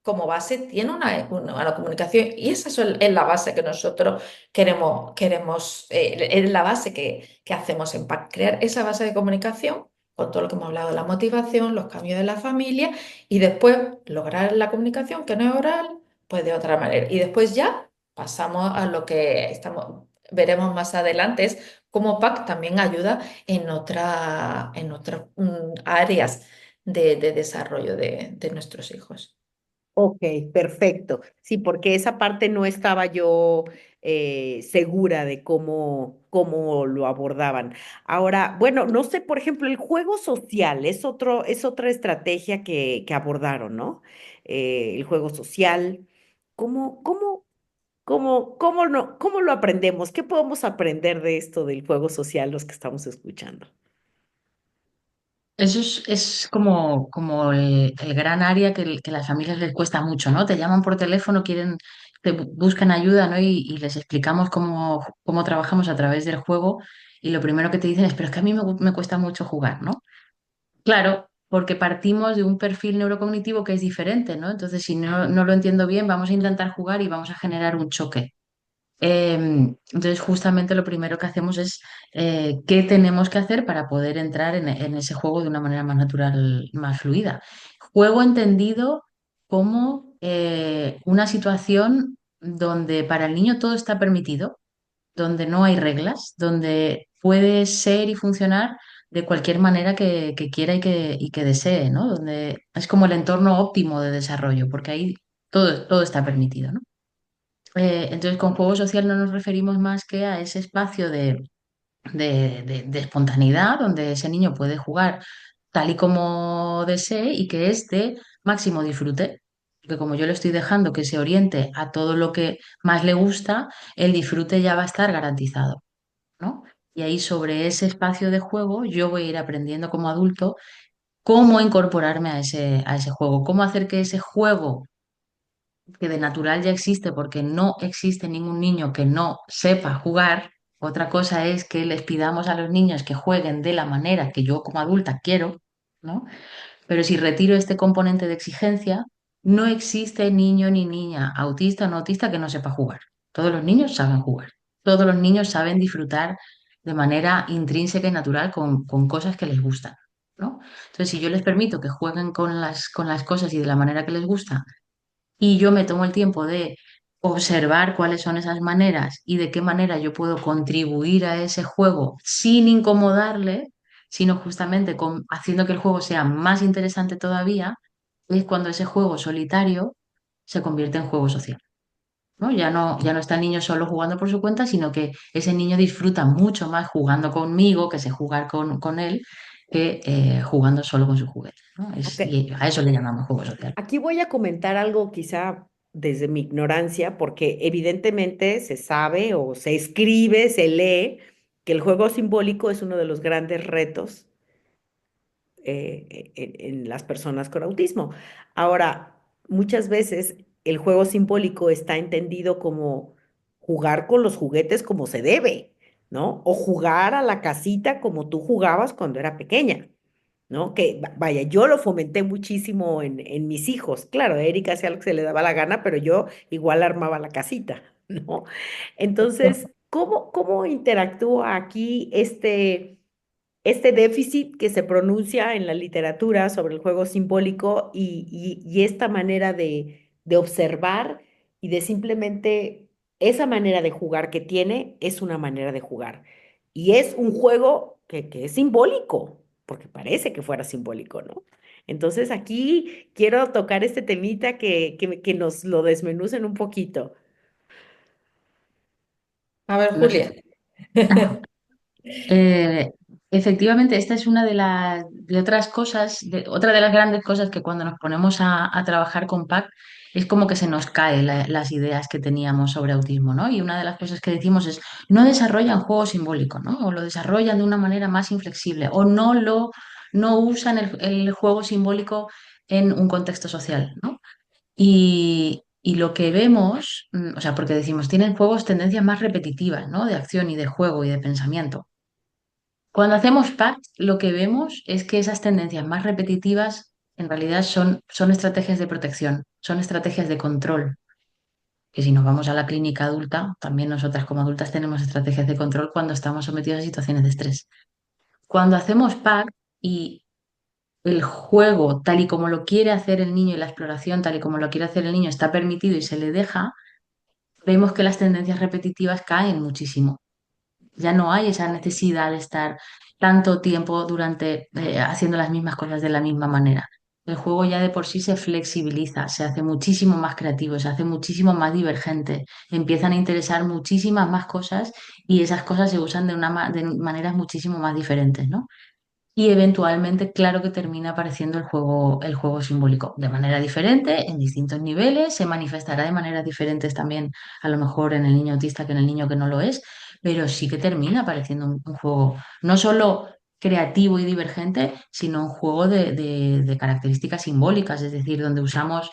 como base tiene una comunicación y esa es la base que nosotros es la base que hacemos en PAC, crear esa base de comunicación con todo lo que hemos hablado, la motivación, los cambios de la familia y después lograr la comunicación que no es oral, pues de otra manera. Y después ya pasamos a lo que veremos más adelante, es cómo PAC también ayuda en otras áreas de desarrollo de nuestros hijos. ok, perfecto. Sí, porque esa parte no estaba yo segura de cómo lo abordaban. Ahora, bueno, no sé, por ejemplo, el juego social es otra estrategia que abordaron, ¿no? El juego social. ¿Cómo, cómo, cómo no, cómo lo aprendemos? ¿Qué podemos aprender de esto del juego social los que estamos escuchando? Eso es como el gran área que las familias les cuesta mucho, ¿no? Te llaman por teléfono, buscan ayuda, ¿no? Y les explicamos cómo trabajamos a través del juego y lo primero que te dicen es, pero es que a mí me cuesta mucho jugar, ¿no? Claro, porque partimos de un perfil neurocognitivo que es diferente, ¿no? Entonces, si no lo entiendo bien, vamos a intentar jugar y vamos a generar un choque. Entonces, justamente lo primero que hacemos es qué tenemos que hacer para poder entrar en ese juego de una manera más natural, más fluida. Juego entendido como una situación donde para el niño todo está permitido, donde no hay reglas, donde puede ser y funcionar de cualquier manera que quiera y que desee, ¿no? Donde es como el entorno óptimo de desarrollo, porque ahí todo está permitido, ¿no? Entonces, con juego social no nos referimos más que a ese espacio de espontaneidad donde ese niño puede jugar tal y como desee y que es de máximo disfrute. Porque como yo le estoy dejando que se oriente a todo lo que más le gusta, el disfrute ya va a estar garantizado, ¿no? Y ahí sobre ese espacio de juego yo voy a ir aprendiendo como adulto cómo incorporarme a ese juego, cómo hacer que ese juego que de natural ya existe porque no existe ningún niño que no sepa jugar. Otra cosa es que les pidamos a los niños que jueguen de la manera que yo como adulta quiero, ¿no? Pero si retiro este componente de exigencia, no existe niño ni niña, autista o no autista, que no sepa jugar. Todos los niños saben jugar. Todos los niños saben disfrutar de manera intrínseca y natural con cosas que les gustan, ¿no? Entonces, si yo les permito que jueguen con las cosas y de la manera que les gusta, y yo me tomo el tiempo de observar cuáles son esas maneras y de qué manera yo puedo contribuir a ese juego sin incomodarle, sino justamente haciendo que el juego sea más interesante todavía, es cuando ese juego solitario se convierte en juego social, ¿no? Ya no está el niño solo jugando por su cuenta, sino que ese niño disfruta mucho más jugando conmigo, que sé jugar con él, que jugando solo con su juguete, ¿no? Ok, Y a eso le llamamos juego social. aquí voy a comentar algo quizá desde mi ignorancia, porque evidentemente se sabe o se escribe, se lee que el juego simbólico es uno de los grandes retos en las personas con autismo. Ahora, muchas veces el juego simbólico está entendido como jugar con los juguetes como se debe, ¿no? O jugar a la casita como tú jugabas cuando era pequeña. ¿No? Que vaya, yo lo fomenté muchísimo en mis hijos. Claro, Erika hacía lo que se le daba la gana, pero yo igual armaba la casita, ¿no? Entonces, ¿cómo interactúa aquí este déficit que se pronuncia en la literatura sobre el juego simbólico y esta manera de observar y de simplemente esa manera de jugar que tiene es una manera de jugar? Y es un juego que es simbólico, porque parece que fuera simbólico, ¿no? Entonces aquí quiero tocar este temita que nos lo desmenucen un poquito. A ver, No sé. Julia. Eh, Efectivamente, esta es una de otras cosas, otra de las grandes cosas que cuando nos ponemos a trabajar con PAC es como que se nos caen las ideas que teníamos sobre autismo, ¿no? Y una de las cosas que decimos es, no desarrollan juego simbólico, ¿no? O lo desarrollan de una manera más inflexible, o no usan el juego simbólico en un contexto social, ¿no? Y lo que vemos, o sea, porque decimos, tienen juegos tendencias más repetitivas, ¿no? De acción y de juego y de pensamiento. Cuando hacemos PACT, lo que vemos es que esas tendencias más repetitivas en realidad son estrategias de protección, son estrategias de control. Que si nos vamos a la clínica adulta, también nosotras como adultas tenemos estrategias de control cuando estamos sometidos a situaciones de estrés. Cuando hacemos PACT y el juego, tal y como lo quiere hacer el niño y la exploración, tal y como lo quiere hacer el niño, está permitido y se le deja, vemos que las tendencias repetitivas caen muchísimo. Ya no hay esa necesidad de estar tanto tiempo haciendo las mismas cosas de la misma manera. El juego ya de por sí se flexibiliza, se hace muchísimo más creativo, se hace muchísimo más divergente, empiezan a interesar muchísimas más cosas y esas cosas se usan de maneras muchísimo más diferentes, ¿no? y eventualmente, claro que termina apareciendo el juego simbólico de manera diferente, en distintos niveles, se manifestará de maneras diferentes también, a lo mejor en el niño autista que en el niño que no lo es, pero sí que termina apareciendo un juego no solo creativo y divergente, sino un juego de características simbólicas, es decir, donde usamos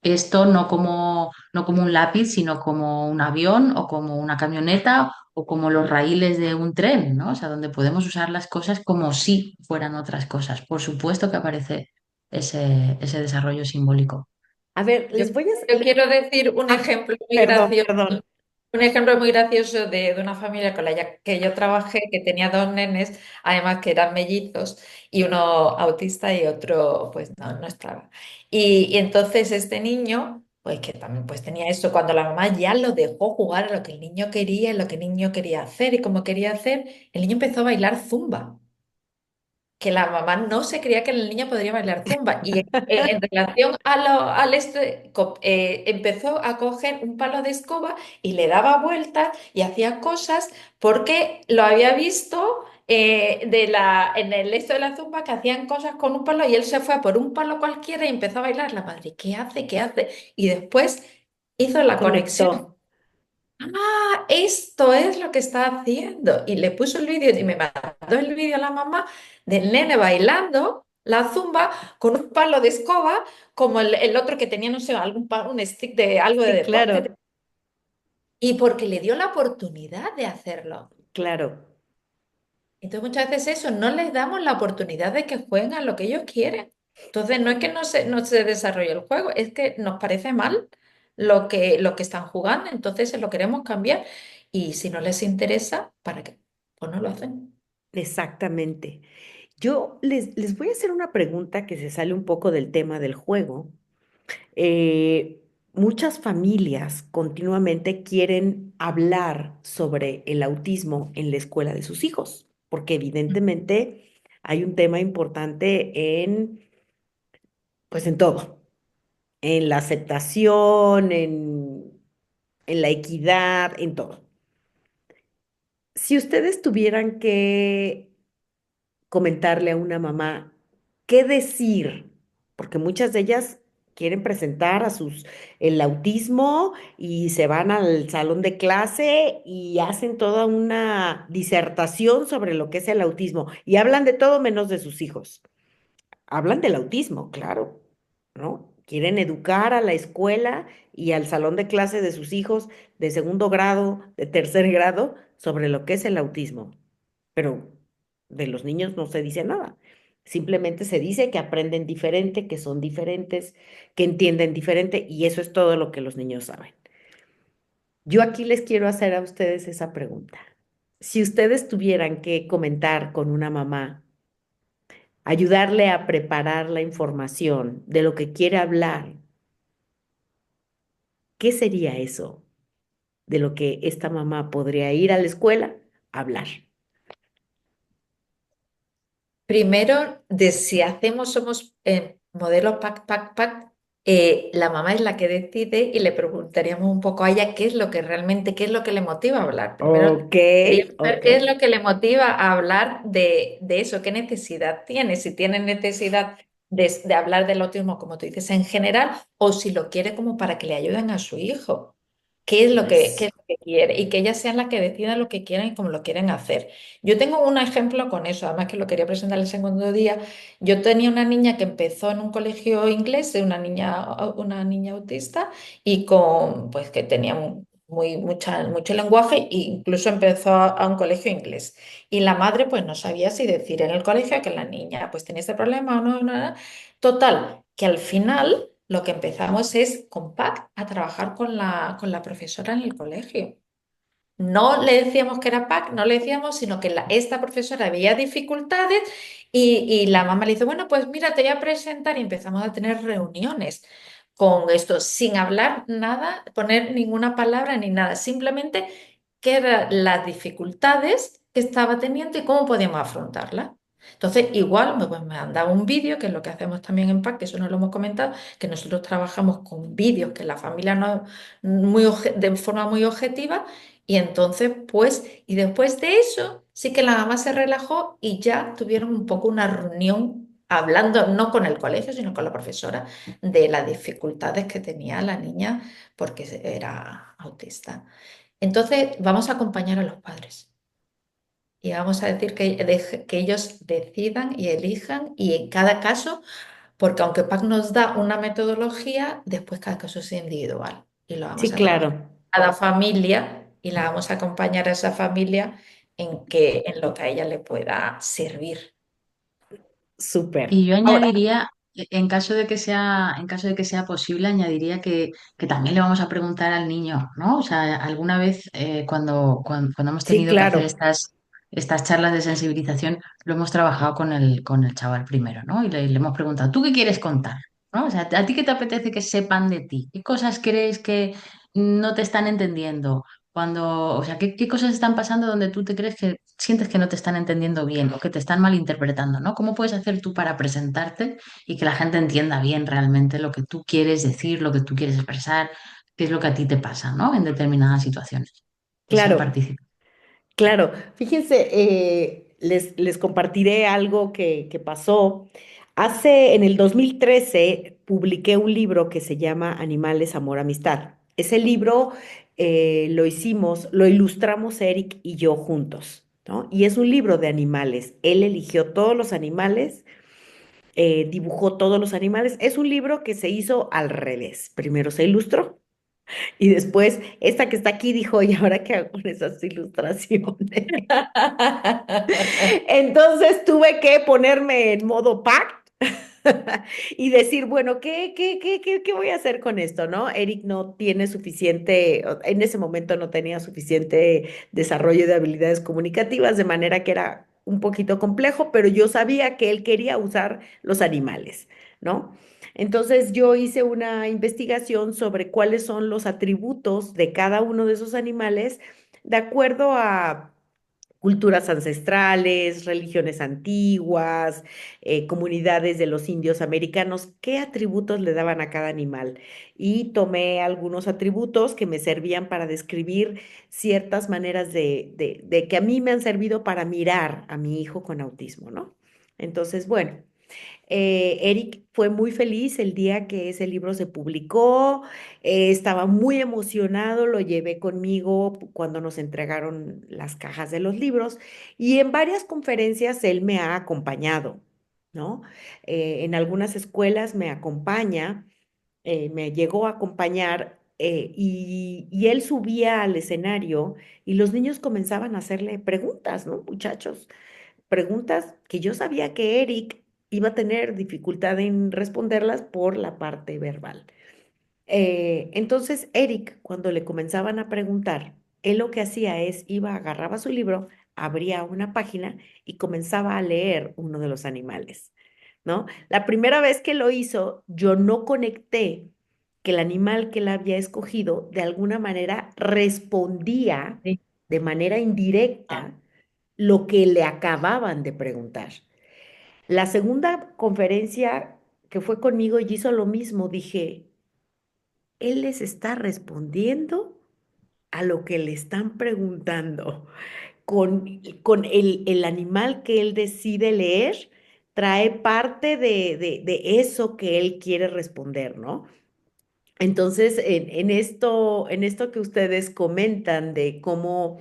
esto no como un lápiz, sino como un avión o como una camioneta o como los raíles de un tren, ¿no? O sea, donde podemos usar las cosas como si fueran otras cosas. Por supuesto que aparece ese desarrollo simbólico. A ver, Yo, les voy a... yo quiero decir un Ah, ejemplo muy perdón, gracioso. perdón. Un ejemplo muy gracioso de una familia con la que yo trabajé, que tenía dos nenes, además que eran mellizos, y uno autista y otro pues no estaba. Y entonces este niño, pues que también pues tenía eso, cuando la mamá ya lo dejó jugar a lo que el niño quería, lo que el niño quería hacer y como quería hacer, el niño empezó a bailar zumba, que la mamá no se creía que el niño podría bailar zumba. Y en relación al empezó a coger un palo de escoba y le daba vueltas y hacía cosas porque lo había visto en el esto de la zumba que hacían cosas con un palo y él se fue a por un palo cualquiera y empezó a bailar. La madre, ¿qué hace? ¿Qué hace? Y después hizo la conexión. Conectó. Ah, esto es lo que está haciendo. Y le puso el vídeo y me mandó el vídeo a la mamá del nene bailando la zumba con un palo de escoba, como el otro que tenía, no sé, un stick de algo de Sí, deporte. claro, Y porque le dio la oportunidad de hacerlo. claro. Entonces muchas veces eso, no les damos la oportunidad de que jueguen a lo que ellos quieren. Entonces no es que no se desarrolle el juego, es que nos parece mal lo que están jugando, entonces se lo queremos cambiar. Y si no les interesa, ¿para qué? Pues no lo hacen. Exactamente. Yo les voy a hacer una pregunta que se sale un poco del tema del juego. Muchas familias continuamente quieren hablar sobre el autismo en la escuela de sus hijos, porque evidentemente hay un tema importante pues en todo, en la aceptación, en la equidad, en todo. Si ustedes tuvieran que comentarle a una mamá qué decir, porque muchas de ellas quieren presentar el autismo y se van al salón de clase y hacen toda una disertación sobre lo que es el autismo y hablan de todo menos de sus hijos. Hablan del autismo, claro, ¿no? Quieren educar a la escuela y al salón de clase de sus hijos de segundo grado, de tercer grado, sobre lo que es el autismo, pero de los niños no se dice nada. Simplemente se dice que aprenden diferente, que son diferentes, que entienden diferente y eso es todo lo que los niños saben. Yo aquí les quiero hacer a ustedes esa pregunta. Si ustedes tuvieran que comentar con una mamá, ayudarle a preparar la información de lo que quiere hablar, ¿qué sería eso de lo que esta mamá podría ir a la escuela a hablar? Primero, de si hacemos, somos modelo pack, pack, pack, la mamá es la que decide y le preguntaríamos un poco a ella qué es lo que realmente, qué es lo que le motiva a hablar. Primero, Ok, queríamos saber ok. qué es lo que le motiva a hablar de eso, qué necesidad tiene, si tiene necesidad de hablar del autismo, como tú dices, en general, o si lo quiere como para que le ayuden a su hijo. Qué Eso. es lo que quiere? Y que ellas sean las que decidan lo que quieren y cómo lo quieren hacer. Yo tengo un ejemplo con eso, además que lo quería presentar el segundo día. Yo tenía una niña que empezó en un colegio inglés, una niña autista, y pues que tenía mucho lenguaje, e incluso empezó a un colegio inglés. Y la madre pues no sabía si decir en el colegio que la niña pues tenía este problema o no, no. Total, que al final lo que empezamos es con PAC a trabajar con la profesora en el colegio. No le decíamos que era PAC, no le decíamos, sino que esta profesora veía dificultades y la mamá le dice, bueno, pues mira, te voy a presentar y empezamos a tener reuniones con esto, sin hablar nada, poner ninguna palabra ni nada, simplemente qué eran las dificultades que estaba teniendo y cómo podíamos afrontarlas. Entonces, igual me han dado un vídeo, que es lo que hacemos también en PAC, que eso no lo hemos comentado, que nosotros trabajamos con vídeos que la familia no, de forma muy objetiva y entonces, pues, y después de eso, sí que la mamá se relajó y ya tuvieron un poco una reunión hablando, no con el colegio, sino con la profesora, de las dificultades que tenía la niña porque era autista. Entonces, vamos a acompañar a los padres y vamos a decir que ellos decidan y elijan y en cada caso, porque aunque PAC nos da una metodología, después cada caso es individual y lo vamos Sí, a trabajar claro, cada familia y la vamos a acompañar a esa familia en lo que a ella le pueda servir. súper. Y yo Ahora, añadiría, en caso de que sea posible, añadiría que también le vamos a preguntar al niño, ¿no? O sea, alguna vez cuando hemos sí, tenido que hacer claro, estas charlas de sensibilización, lo hemos trabajado con el chaval primero, ¿no? Y le hemos preguntado, ¿tú qué quieres contar? ¿No? O sea, ¿a ti qué te apetece que sepan de ti? ¿Qué cosas crees que no te están entendiendo? O sea, ¿qué cosas están pasando donde tú te crees que sientes que no te están entendiendo bien o que te están malinterpretando, ¿no? ¿Cómo puedes hacer tú para presentarte y que la gente entienda bien realmente lo que tú quieres decir, lo que tú quieres expresar, qué es lo que a ti te pasa, ¿no? En determinadas situaciones. Y sin claro. participar. Claro, fíjense, les compartiré algo que pasó. En el 2013 publiqué un libro que se llama Animales, Amor, Amistad. Ese libro lo ilustramos Eric y yo juntos, ¿no? Y es un libro de animales. Él eligió todos los animales, dibujó todos los animales. Es un libro que se hizo al revés. Primero se ilustró. Y después, esta que está aquí dijo, ¿y ahora qué hago con esas ilustraciones? Entonces tuve que ponerme en modo pack y decir, bueno, ¿qué voy a hacer con esto, no? Eric no tiene suficiente, en ese momento no tenía suficiente desarrollo de habilidades comunicativas, de manera que era un poquito complejo, pero yo sabía que él quería usar los animales, ¿no? Entonces yo hice una investigación sobre cuáles son los atributos de cada uno de esos animales de acuerdo a culturas ancestrales, religiones antiguas, comunidades de los indios americanos, qué atributos le daban a cada animal. Y tomé algunos atributos que me servían para describir ciertas maneras de que a mí me han servido para mirar a mi hijo con autismo, ¿no? Entonces, bueno. Eric fue muy feliz el día que ese libro se publicó, estaba muy emocionado, lo llevé conmigo cuando nos entregaron las cajas de los libros y en varias conferencias él me ha acompañado, ¿no? En algunas escuelas me acompaña, me llegó a acompañar y él subía al escenario y los niños comenzaban a hacerle preguntas, ¿no? Muchachos, preguntas que yo sabía que Eric iba a tener dificultad en responderlas por la parte verbal. Entonces, Eric, cuando le comenzaban a preguntar, él lo que hacía es, agarraba su libro, abría una página y comenzaba a leer uno de los animales, ¿no? La primera vez que lo hizo, yo no conecté que el animal que él había escogido de alguna manera respondía Sí. de manera Ah, indirecta lo que le acababan de preguntar. La segunda conferencia que fue conmigo y hizo lo mismo, dije, él les está respondiendo a lo que le están preguntando. Con el animal que él decide leer, trae parte de eso que él quiere responder, ¿no? Entonces, en esto que ustedes comentan de cómo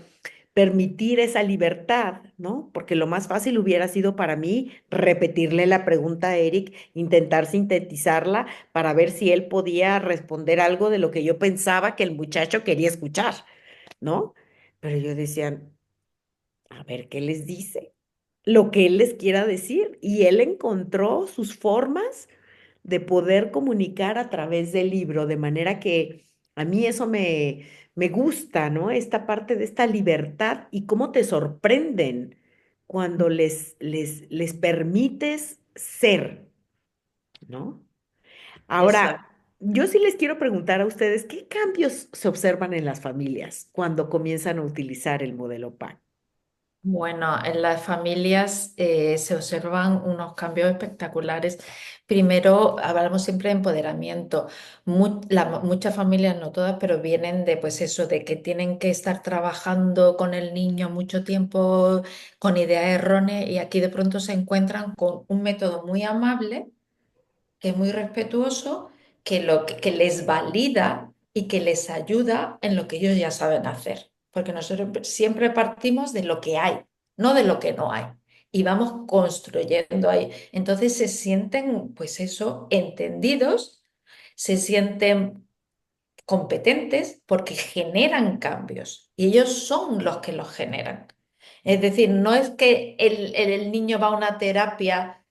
permitir esa libertad, ¿no? Porque lo más fácil hubiera sido para mí repetirle la pregunta a Eric, intentar sintetizarla para ver si él podía responder algo de lo que yo pensaba que el muchacho quería escuchar, ¿no? Pero yo decía, a ver qué les dice, lo que él les quiera decir. Y él encontró sus formas de poder comunicar a través del libro, de manera que a mí eso me gusta, ¿no? Esta parte de esta libertad y cómo te sorprenden cuando les permites ser, ¿no? exacto. Ahora, yo sí les quiero preguntar a ustedes, ¿qué cambios se observan en las familias cuando comienzan a utilizar el modelo PAC? Bueno, en las familias se observan unos cambios espectaculares. Primero, hablamos siempre de empoderamiento. Muchas familias, no todas, pero vienen de pues eso, de que tienen que estar trabajando con el niño mucho tiempo con ideas erróneas y aquí de pronto se encuentran con un método muy amable que es muy respetuoso, que les valida y que les ayuda en lo que ellos ya saben hacer. Porque nosotros siempre partimos de lo que hay, no de lo que no hay. Y vamos construyendo ahí. Entonces se sienten, pues eso, entendidos, se sienten competentes porque generan cambios y ellos son los que los generan. Es decir, no es que el niño va a una terapia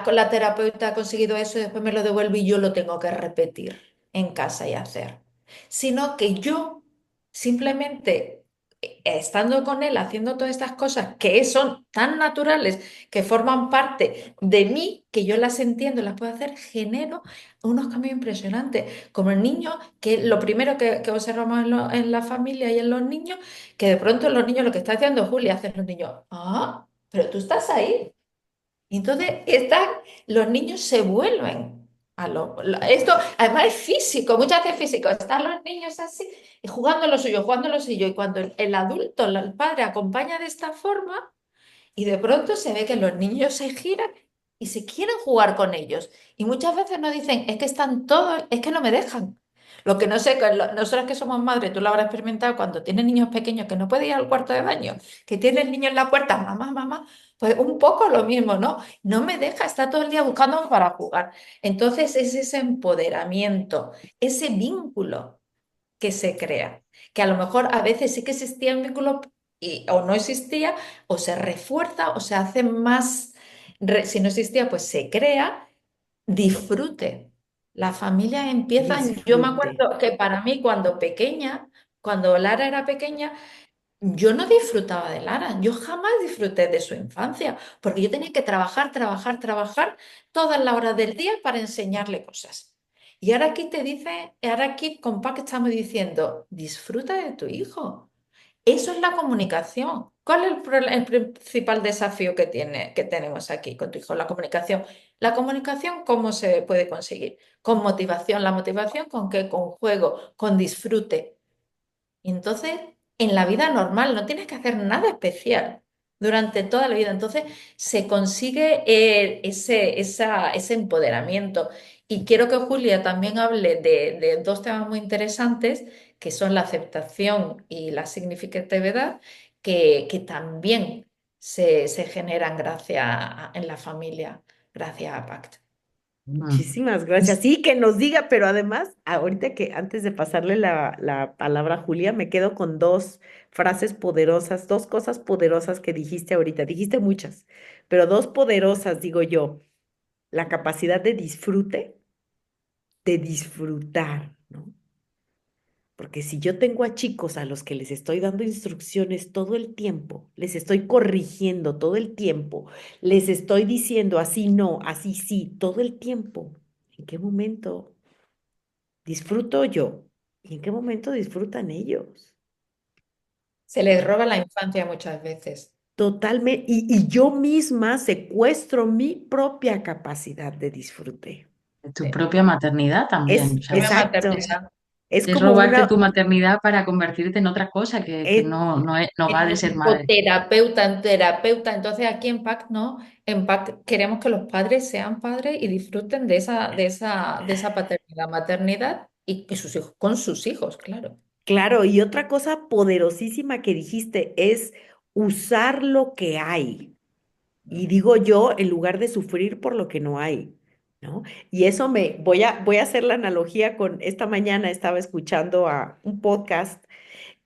con la terapeuta ha conseguido eso y después me lo devuelve y yo lo tengo que repetir en casa y hacer. Sino que yo simplemente estando con él, haciendo todas estas cosas que son tan naturales, que forman parte de mí, que yo las entiendo, las puedo hacer, genero unos cambios impresionantes. Como el niño, que lo primero que observamos en la familia y en los niños, que de pronto los niños lo que está haciendo Julia, hacen los niños, ah, pero tú estás ahí. Y entonces los niños se vuelven esto además es físico, muchas veces físico. Están los niños así y jugando lo suyo. Y cuando el adulto, el padre, acompaña de esta forma, y de pronto se ve que los niños se giran y se quieren jugar con ellos. Y muchas veces nos dicen, es que están todos, es que no me dejan. Lo que no sé, nosotras que somos madres, tú lo habrás experimentado cuando tienes niños pequeños que no pueden ir al cuarto de baño, que tiene el niño en la puerta, mamá, mamá, pues un poco lo mismo, ¿no? No me deja, está todo el día buscándome para jugar. Entonces es ese empoderamiento, ese vínculo que se crea, que a lo mejor a veces sí que existía un vínculo o no existía, o se refuerza o se hace más, si no existía, pues se crea, disfrute. La familia empieza, yo me Disfrute. acuerdo que para mí cuando pequeña, cuando Lara era pequeña, yo no disfrutaba de Lara, yo jamás disfruté de su infancia, porque yo tenía que trabajar, trabajar, trabajar todas las horas del día para enseñarle cosas. Y ahora aquí te dice, ahora aquí con Pac estamos diciendo, disfruta de tu hijo. Eso es la comunicación. ¿Cuál es el principal desafío que tenemos aquí con tu hijo? La comunicación. La comunicación, ¿cómo se puede conseguir? Con motivación. ¿La motivación con qué? Con juego, con disfrute. Y entonces, en la vida normal no tienes que hacer nada especial durante toda la vida. Entonces, se consigue ese empoderamiento. Y quiero que Julia también hable de dos temas muy interesantes, que son la aceptación y la significatividad, que también se generan en la familia, gracias a PACT. Mm. Muchísimas gracias. Sí, que nos diga, pero además, ahorita que antes de pasarle la palabra a Julia, me quedo con dos frases poderosas, dos cosas poderosas que dijiste ahorita. Dijiste muchas, pero dos poderosas, digo yo, la capacidad de disfrutar, ¿no? Porque si yo tengo a chicos a los que les estoy dando instrucciones todo el tiempo, les estoy corrigiendo todo el tiempo, les estoy diciendo así no, así sí, todo el tiempo, ¿en qué momento disfruto yo? ¿Y en qué momento disfrutan ellos? Se les roba la infancia muchas veces. Totalmente. Y yo misma secuestro mi propia capacidad de disfrute. De tu propia maternidad también. Es O sea, Propia exacto. maternidad. Es es como robarte tu una, maternidad para convertirte en otra cosa que es, no, no va de En ser madre. hipoterapeuta, en terapeuta. Entonces aquí en PAC no, en PAC queremos que los padres sean padres y disfruten de esa paternidad, maternidad y sus hijos, con sus hijos, claro. claro, y otra cosa poderosísima que dijiste es usar lo que hay. Y digo yo, en lugar de sufrir por lo que no hay, ¿no? Y eso voy a hacer la analogía con esta mañana estaba escuchando a un podcast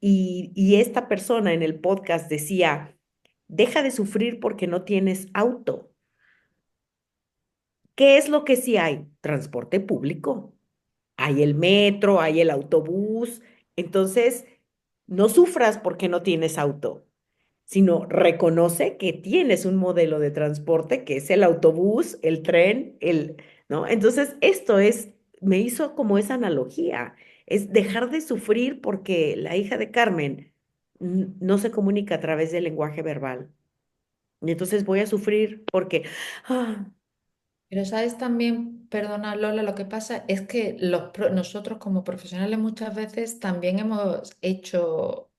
y esta persona en el podcast decía, deja de sufrir porque no tienes auto. ¿Qué es lo que sí hay? Transporte público. Hay el metro, hay el autobús. Entonces, no sufras porque no tienes auto, sino reconoce que tienes un modelo de transporte que es el autobús, el tren, ¿no? Entonces, me hizo como esa analogía, es dejar de sufrir porque la hija de Carmen no se comunica a través del lenguaje verbal. Y entonces voy a sufrir porque, ah, Pero sabes también, perdona Lola, lo que pasa es que nosotros como profesionales muchas veces también hemos hecho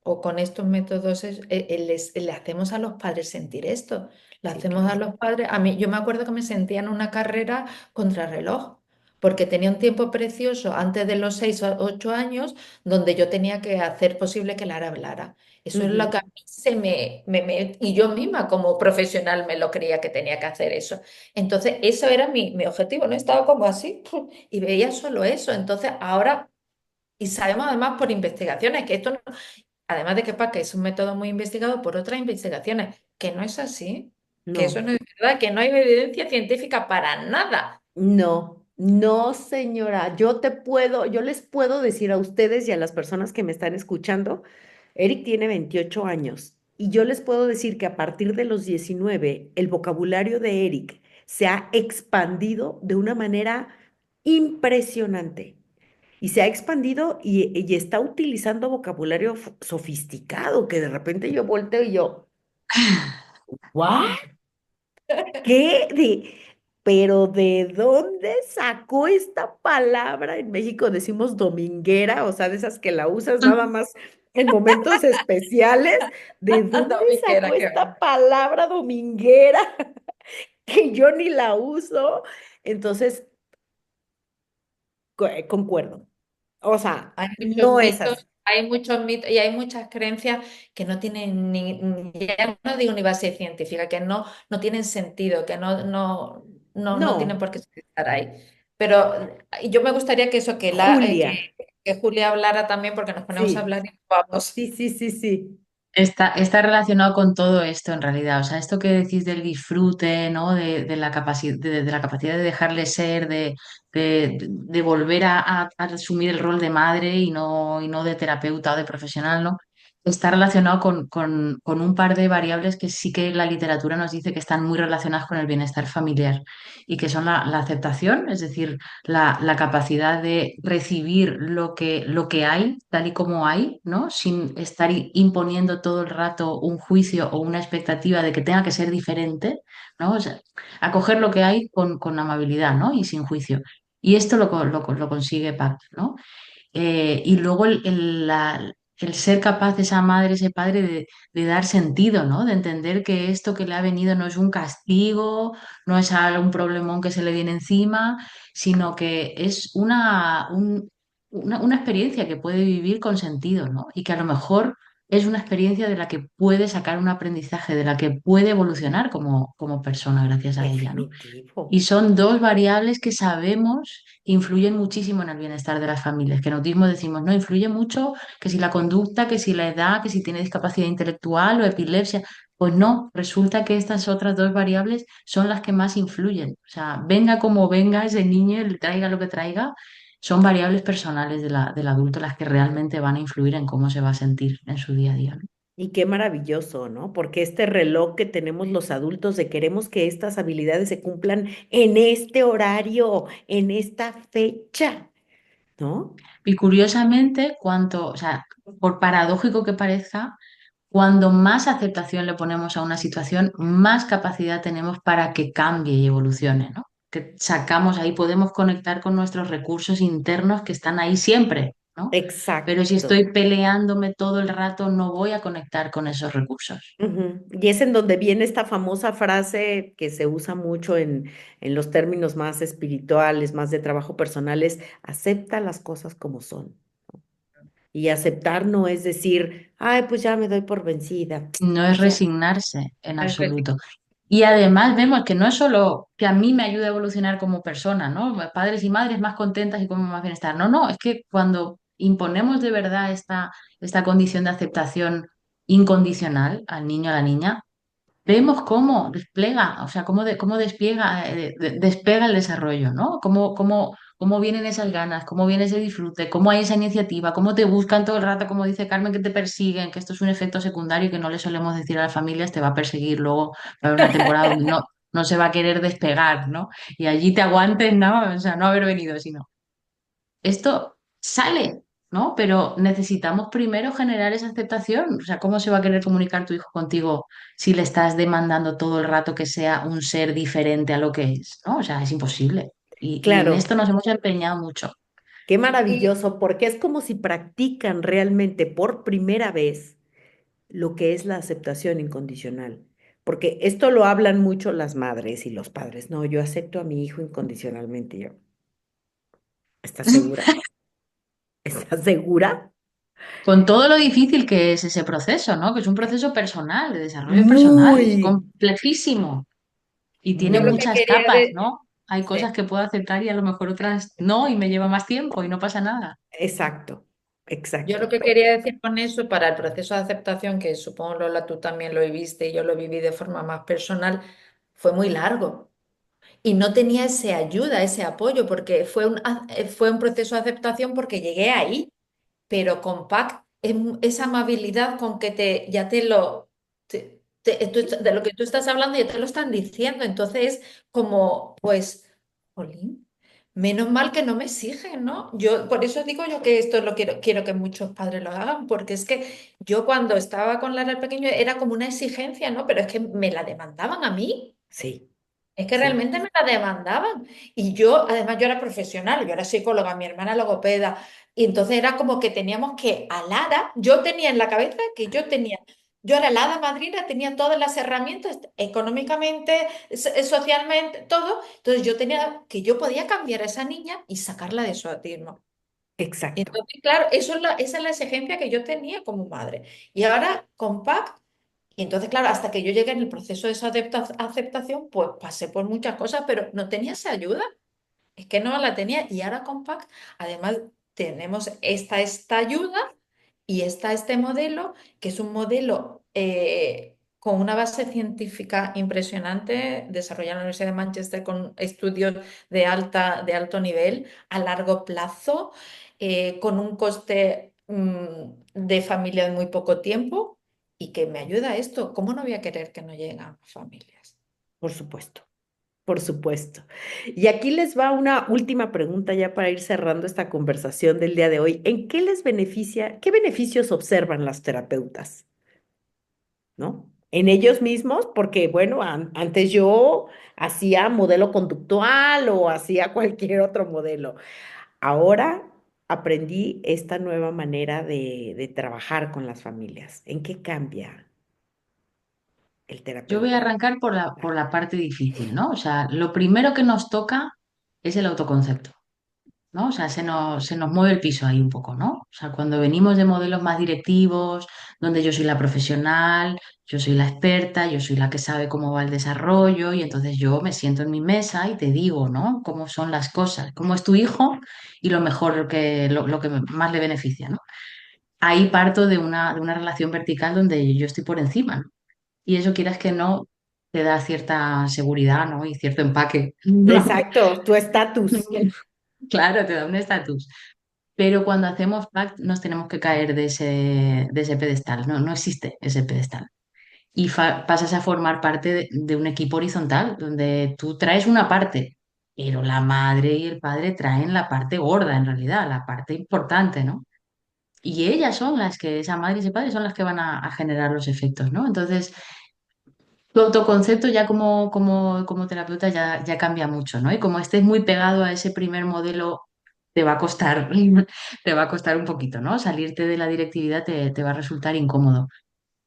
o con estos métodos le hacemos a los padres sentir esto. Le sí, hacemos a claro. los padres. A mí, yo me acuerdo que me sentía en una carrera contrarreloj, porque tenía un tiempo precioso antes de los 6 o 8 años, donde yo tenía que hacer posible que Lara hablara. Eso es lo Ujú. que a mí y yo misma como profesional me lo creía que tenía que hacer eso. Entonces, eso era mi objetivo, ¿no? Estaba como así y veía solo eso. Entonces, ahora, y sabemos además por investigaciones que esto no, además de que PACA es un método muy investigado por otras investigaciones, que no es así, que eso No. no es verdad, que no hay evidencia científica para nada. No, no, señora. Yo les puedo decir a ustedes y a las personas que me están escuchando, Eric tiene 28 años y yo les puedo decir que a partir de los 19 el vocabulario de Eric se ha expandido de una manera impresionante. Y se ha expandido y está utilizando vocabulario sofisticado, que de repente yo volteo y yo, ¿what? ¿Qué? Pero ¿de dónde sacó esta palabra? En México decimos dominguera, o sea, de esas que la usas nada más en momentos especiales. ¿De dónde No me sacó quiera que esta palabra dominguera que yo ni la uso? Entonces, concuerdo. O sea, no es así. Hay muchos mitos y hay muchas creencias que no tienen ya no digo ni base científica, que no tienen sentido, que no tienen No, por qué estar ahí. Pero yo me gustaría que eso, Julia, que Julia hablara también, porque nos ponemos a sí, hablar y vamos. sí, sí, sí, sí. Está relacionado con todo esto en realidad. O sea, esto que decís del disfrute, ¿no? De la de la capacidad de dejarle ser, de volver a asumir el rol de madre y no de terapeuta o de profesional, ¿no? Está relacionado con un par de variables que sí que la literatura nos dice que están muy relacionadas con el bienestar familiar y que son la aceptación, es decir, la capacidad de recibir lo que hay, tal y como hay, ¿no? Sin estar imponiendo todo el rato un juicio o una expectativa de que tenga que ser diferente, ¿no? O sea, acoger lo que hay con amabilidad, ¿no? Y sin juicio. Y esto lo consigue Pac, ¿no? Y luego el ser capaz, esa madre, ese padre, de dar sentido, ¿no? De entender que esto que le ha venido no es un castigo, no es un problemón que se le viene encima, sino que es una experiencia que puede vivir con sentido, ¿no? Y que a lo mejor es una experiencia de la que puede sacar un aprendizaje, de la que puede evolucionar como persona gracias a ella, ¿no? Y Definitivo. son dos variables que sabemos que influyen muchísimo en el bienestar de las familias, que nosotros mismos decimos, no, influye mucho que si la conducta, que si la edad, que si tiene discapacidad intelectual o epilepsia. Pues no, resulta que estas otras dos variables son las que más influyen. O sea, venga como venga ese niño, le traiga lo que traiga, son variables personales del adulto las que realmente van a influir en cómo se va a sentir en su día a día, ¿no? Y qué maravilloso, ¿no? Porque este reloj que tenemos los adultos de queremos que estas habilidades se cumplan en este horario, en esta fecha, ¿no? Y curiosamente, o sea, por paradójico que parezca, cuando más aceptación le ponemos a una situación, más capacidad tenemos para que cambie y evolucione, ¿no? Que sacamos ahí, podemos conectar con nuestros recursos internos que están ahí siempre, ¿no? Pero si Exacto. estoy peleándome todo el rato, no voy a conectar con esos recursos. Ujú. Y es en donde viene esta famosa frase que se usa mucho en los términos más espirituales, más de trabajo personal, es acepta las cosas como son. Y aceptar no es decir, ay, pues ya me doy por vencida. No es Pues ya. resignarse en Es decir, absoluto. Y además vemos que no es solo que a mí me ayude a evolucionar como persona, ¿no? Padres y madres más contentas y con más bienestar. No, no, es que cuando imponemos de verdad esta condición de aceptación incondicional al niño, a la niña, vemos cómo despliega, o sea, cómo despliega, despega el desarrollo, ¿no? Cómo vienen esas ganas, cómo viene ese disfrute, cómo hay esa iniciativa, cómo te buscan todo el rato, como dice Carmen, que te persiguen, que esto es un efecto secundario que no le solemos decir a las familias, te va a perseguir luego, va a haber una temporada donde no se va a querer despegar, ¿no? Y allí te aguantes, ¿no? O sea, no haber venido, sino esto sale. ¿no? Pero necesitamos primero generar esa aceptación. O sea, ¿cómo se va a querer comunicar tu hijo contigo si le estás demandando todo el rato que sea un ser diferente a lo que es? ¿No? O sea, es imposible. Y en Claro, esto nos hemos empeñado mucho. qué Y maravilloso, porque es como si practican realmente por primera vez lo que es la aceptación incondicional. Porque esto lo hablan mucho las madres y los padres. No, yo acepto a mi hijo incondicionalmente. Y yo, ¿estás segura? ¿Estás segura? Con todo lo difícil que es ese proceso, ¿no? Que es un proceso personal, de desarrollo personal, es Muy, complejísimo y tiene yo lo muy. que muchas quería capas, decir, ¿no? Hay cosas que puedo aceptar y a lo mejor otras no, y me lleva más tiempo y no pasa nada. Exacto, yo lo exacto. que quería decir con eso para el proceso de aceptación, que supongo Lola tú también lo viviste y yo lo viví de forma más personal, fue muy largo. Y no tenía ese ayuda, ese apoyo, porque fue un proceso de aceptación porque llegué ahí, pero con PAC, esa amabilidad con que ya te lo, de lo que tú estás hablando, ya te lo están diciendo. Entonces, como, pues, jolín, menos mal que no me exigen, ¿no? Yo, por eso digo yo que esto quiero que muchos padres lo hagan, porque es que yo cuando estaba con Lara el pequeño era como una exigencia, ¿no? Pero es que me la demandaban a mí. Sí, Es que sí, realmente me la demandaban. Y yo, además, yo era profesional, yo era psicóloga, mi hermana logopeda. Y entonces era como que teníamos que, a Lara, yo tenía en la cabeza que yo era la hada madrina, tenía todas las herramientas, económicamente, socialmente, todo. Entonces yo tenía que yo podía cambiar a esa niña y sacarla de su autismo. Y exacto. entonces, claro, esa es la exigencia que yo tenía como madre. Y ahora con PAC y entonces, claro, hasta que yo llegué en el proceso de esa aceptación, pues pasé por muchas cosas, pero no tenía esa ayuda. Es que no la tenía. Y ahora con PAC, además, tenemos esta ayuda y está este modelo, que es un modelo con una base científica impresionante, desarrollado en la Universidad de Manchester con estudios de alto nivel a largo plazo, con un coste de familia de muy poco tiempo y que me ayuda a esto. ¿Cómo no voy a querer que no lleguen a familias? Por supuesto, por supuesto. Y aquí les va una última pregunta ya para ir cerrando esta conversación del día de hoy. ¿En qué les beneficia, qué beneficios observan las terapeutas? ¿No? En ellos mismos, porque bueno, antes yo hacía modelo conductual o hacía cualquier otro modelo. Ahora aprendí esta nueva manera de trabajar con las familias. ¿En qué cambia el Yo voy a terapeuta? arrancar por la parte difícil, ¿no? O sea, lo primero que nos toca es el autoconcepto. ¿No? O sea, se nos mueve el piso ahí un poco, ¿no? O sea, cuando venimos de modelos más directivos, donde yo soy la profesional, yo soy la experta, yo soy la que sabe cómo va el desarrollo, y entonces yo me siento en mi mesa y te digo, ¿no? Cómo son las cosas, cómo es tu hijo y lo mejor lo que más le beneficia, ¿no? Ahí parto de una relación vertical donde yo estoy por encima, ¿no? Y eso quieras que no, te da cierta seguridad, ¿no? Y cierto empaque, ¿no? Exacto, tu estatus. Claro, te da un estatus. Pero cuando hacemos pact nos tenemos que caer de ese pedestal, no, no existe ese pedestal. Y pasas a formar parte de un equipo horizontal, donde tú traes una parte, pero la madre y el padre traen la parte gorda en realidad, la parte importante, ¿no? Y ellas son las que, esa madre y ese padre son las que van a generar los efectos, ¿no? Entonces, tu autoconcepto ya como terapeuta ya cambia mucho, ¿no? Y como estés muy pegado a ese primer modelo, te va a costar, te va a costar un poquito, ¿no? Salirte de la directividad te va a resultar incómodo.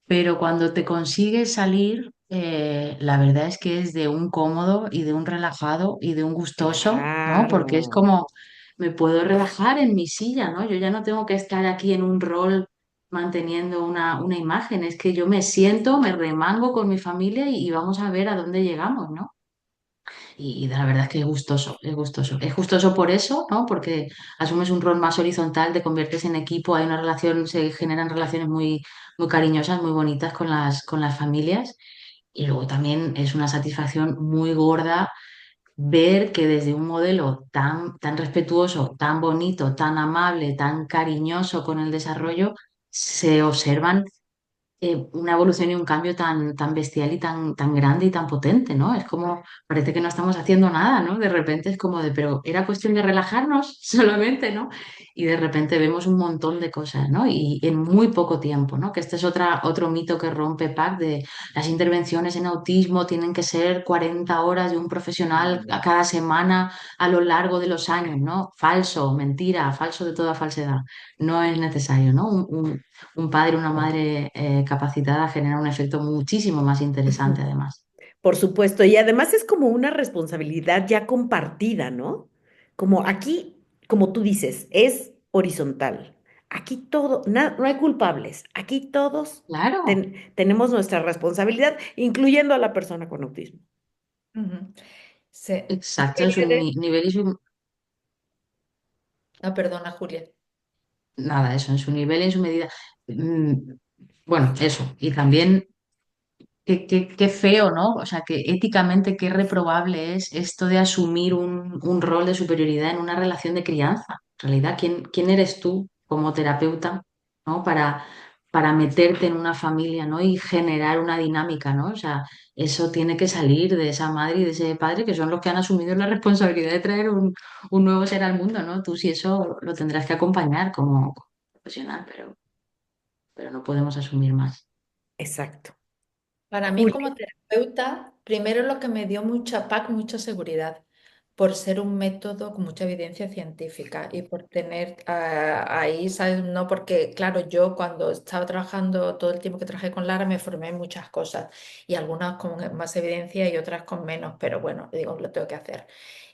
Pero cuando te consigues salir, la verdad es que es de un cómodo y de un relajado y de un gustoso, ¿no? Porque es Claro. como me puedo relajar en mi silla, ¿no? Yo ya no tengo que estar aquí en un rol manteniendo una imagen, es que yo me siento, me remango con mi familia y vamos a ver a dónde llegamos, ¿no? Y la verdad es que es gustoso, es gustoso. Es gustoso por eso, ¿no? Porque asumes un rol más horizontal, te conviertes en equipo, hay una relación, se generan relaciones muy cariñosas, muy bonitas con las familias. Y luego también es una satisfacción muy gorda ver que desde un modelo tan respetuoso, tan bonito, tan amable, tan cariñoso con el desarrollo, se observan una evolución y un cambio tan bestial y tan grande y tan potente, ¿no? Es como, parece que no estamos haciendo nada, ¿no? De repente es como de, pero era cuestión de relajarnos solamente, ¿no? Y de repente vemos un montón de cosas, ¿no? Y en muy poco tiempo, ¿no? Que este es otro mito que rompe PAC de las intervenciones en autismo tienen que ser 40 horas de un profesional a cada semana a lo largo de los años, ¿no? Falso, mentira, falso de toda falsedad. No es necesario, ¿no? Un padre, una madre capacitada genera un efecto muchísimo más interesante, además. Por supuesto, y además es como una responsabilidad ya compartida, ¿no? Como aquí, como tú dices, es horizontal. Aquí todo, no hay culpables. Aquí todos Claro, tenemos nuestra responsabilidad, incluyendo a la persona con autismo. Ujú. Sí. ¿Y exacto, qué en su quieres? nivel y su... Ah, perdona, Julia. Nada, eso, en su nivel y en su medida. Mm, Bueno, eso. Y también qué feo, ¿no? O sea, que éticamente qué reprobable es esto de asumir un rol de superioridad en una relación de crianza. En realidad, ¿quién eres tú como terapeuta, ¿no? Para meterte en una familia, ¿no? Y generar una dinámica, ¿no? O sea, eso tiene que salir de esa madre y de ese padre que son los que han asumido la responsabilidad de traer un nuevo ser al mundo, ¿no? Tú sí eso lo tendrás que acompañar como profesional, pero no podemos asumir más. Exacto. Para mí Julia. como terapeuta, primero lo que me dio mucha paz, mucha seguridad, por ser un método con mucha evidencia científica y por tener ahí, ¿sabes? No, porque claro, yo cuando estaba trabajando, todo el tiempo que trabajé con Lara, me formé en muchas cosas y algunas con más evidencia y otras con menos, pero bueno, digo, lo tengo que hacer.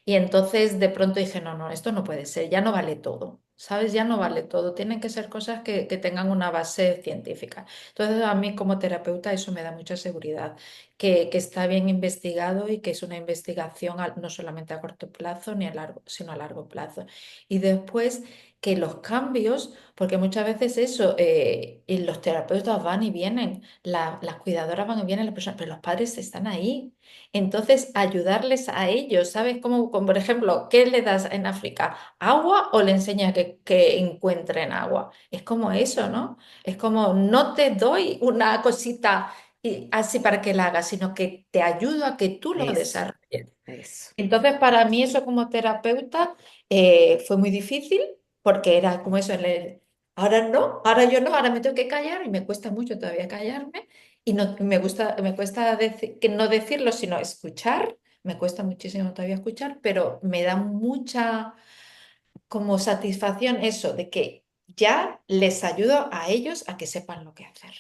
Y entonces de pronto dije, no, no, esto no puede ser, ya no vale todo, ¿sabes? Ya no vale todo, tienen que ser cosas que tengan una base científica. Entonces, a mí como terapeuta eso me da mucha seguridad, que está bien investigado y que es una investigación no solamente a corto plazo ni a largo, sino a largo plazo. Y después que los cambios, porque muchas veces eso, y los terapeutas van y vienen, las cuidadoras van y vienen, las personas, pero los padres están ahí. Entonces, ayudarles a ellos, ¿sabes? Como por ejemplo, ¿qué le das en África? ¿Agua o le enseñas que encuentren agua? Es como eso, ¿no? Es como, no te doy una cosita así para que la hagas, sino que te ayudo a que tú lo Eso, desarrolles. eso. Entonces, para mí eso como terapeuta fue muy difícil porque era como eso, ahora no, ahora yo no, ahora me tengo que callar y me cuesta mucho todavía callarme y no, me cuesta que no decirlo, sino escuchar. Me cuesta muchísimo todavía escuchar, pero me da mucha como satisfacción eso de que ya les ayudo a ellos a que sepan lo que hacer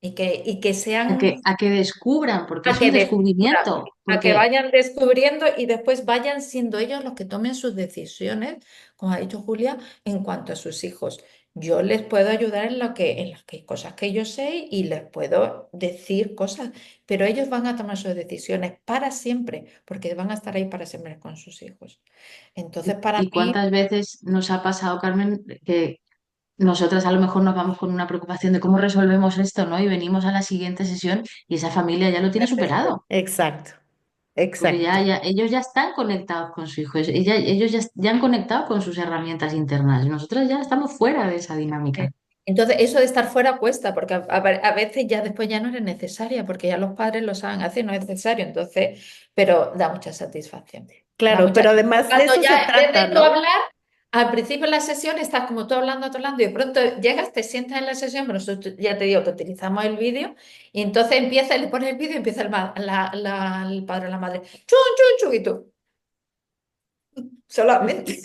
y que sean A que descubran, porque a es que un descubran, descubrimiento, a que porque vayan descubriendo y después vayan siendo ellos los que tomen sus decisiones, como ha dicho Julia, en cuanto a sus hijos. Yo les puedo ayudar en las que hay cosas que yo sé y les puedo decir cosas, pero ellos van a tomar sus decisiones para siempre, porque van a estar ahí para siempre con sus hijos. Entonces, para y mí, cuántas veces nos ha pasado, Carmen, que nosotras a lo mejor nos vamos con una preocupación de cómo resolvemos esto, ¿no? Y venimos a la siguiente sesión y esa familia ya lo tiene superado, Exacto, porque exacto. ellos ya están conectados con su hijo, ellos ya han conectado con sus herramientas internas y nosotros ya estamos fuera de esa Eh, dinámica. Entonces, eso de estar fuera cuesta, porque a veces ya después ya no es necesaria, porque ya los padres lo saben hacer, no es necesario, entonces, pero da mucha satisfacción. Da Claro, mucha. pero además de Cuando eso se ya, en vez trata, de tú ¿no? hablar, al principio de la sesión estás como tú hablando, y de pronto llegas, te sientas en la sesión, pero nosotros ya te digo que utilizamos el vídeo, y entonces empieza, le pones el vídeo y empieza el padre o la madre, chun, chun, chun, y tú, solamente.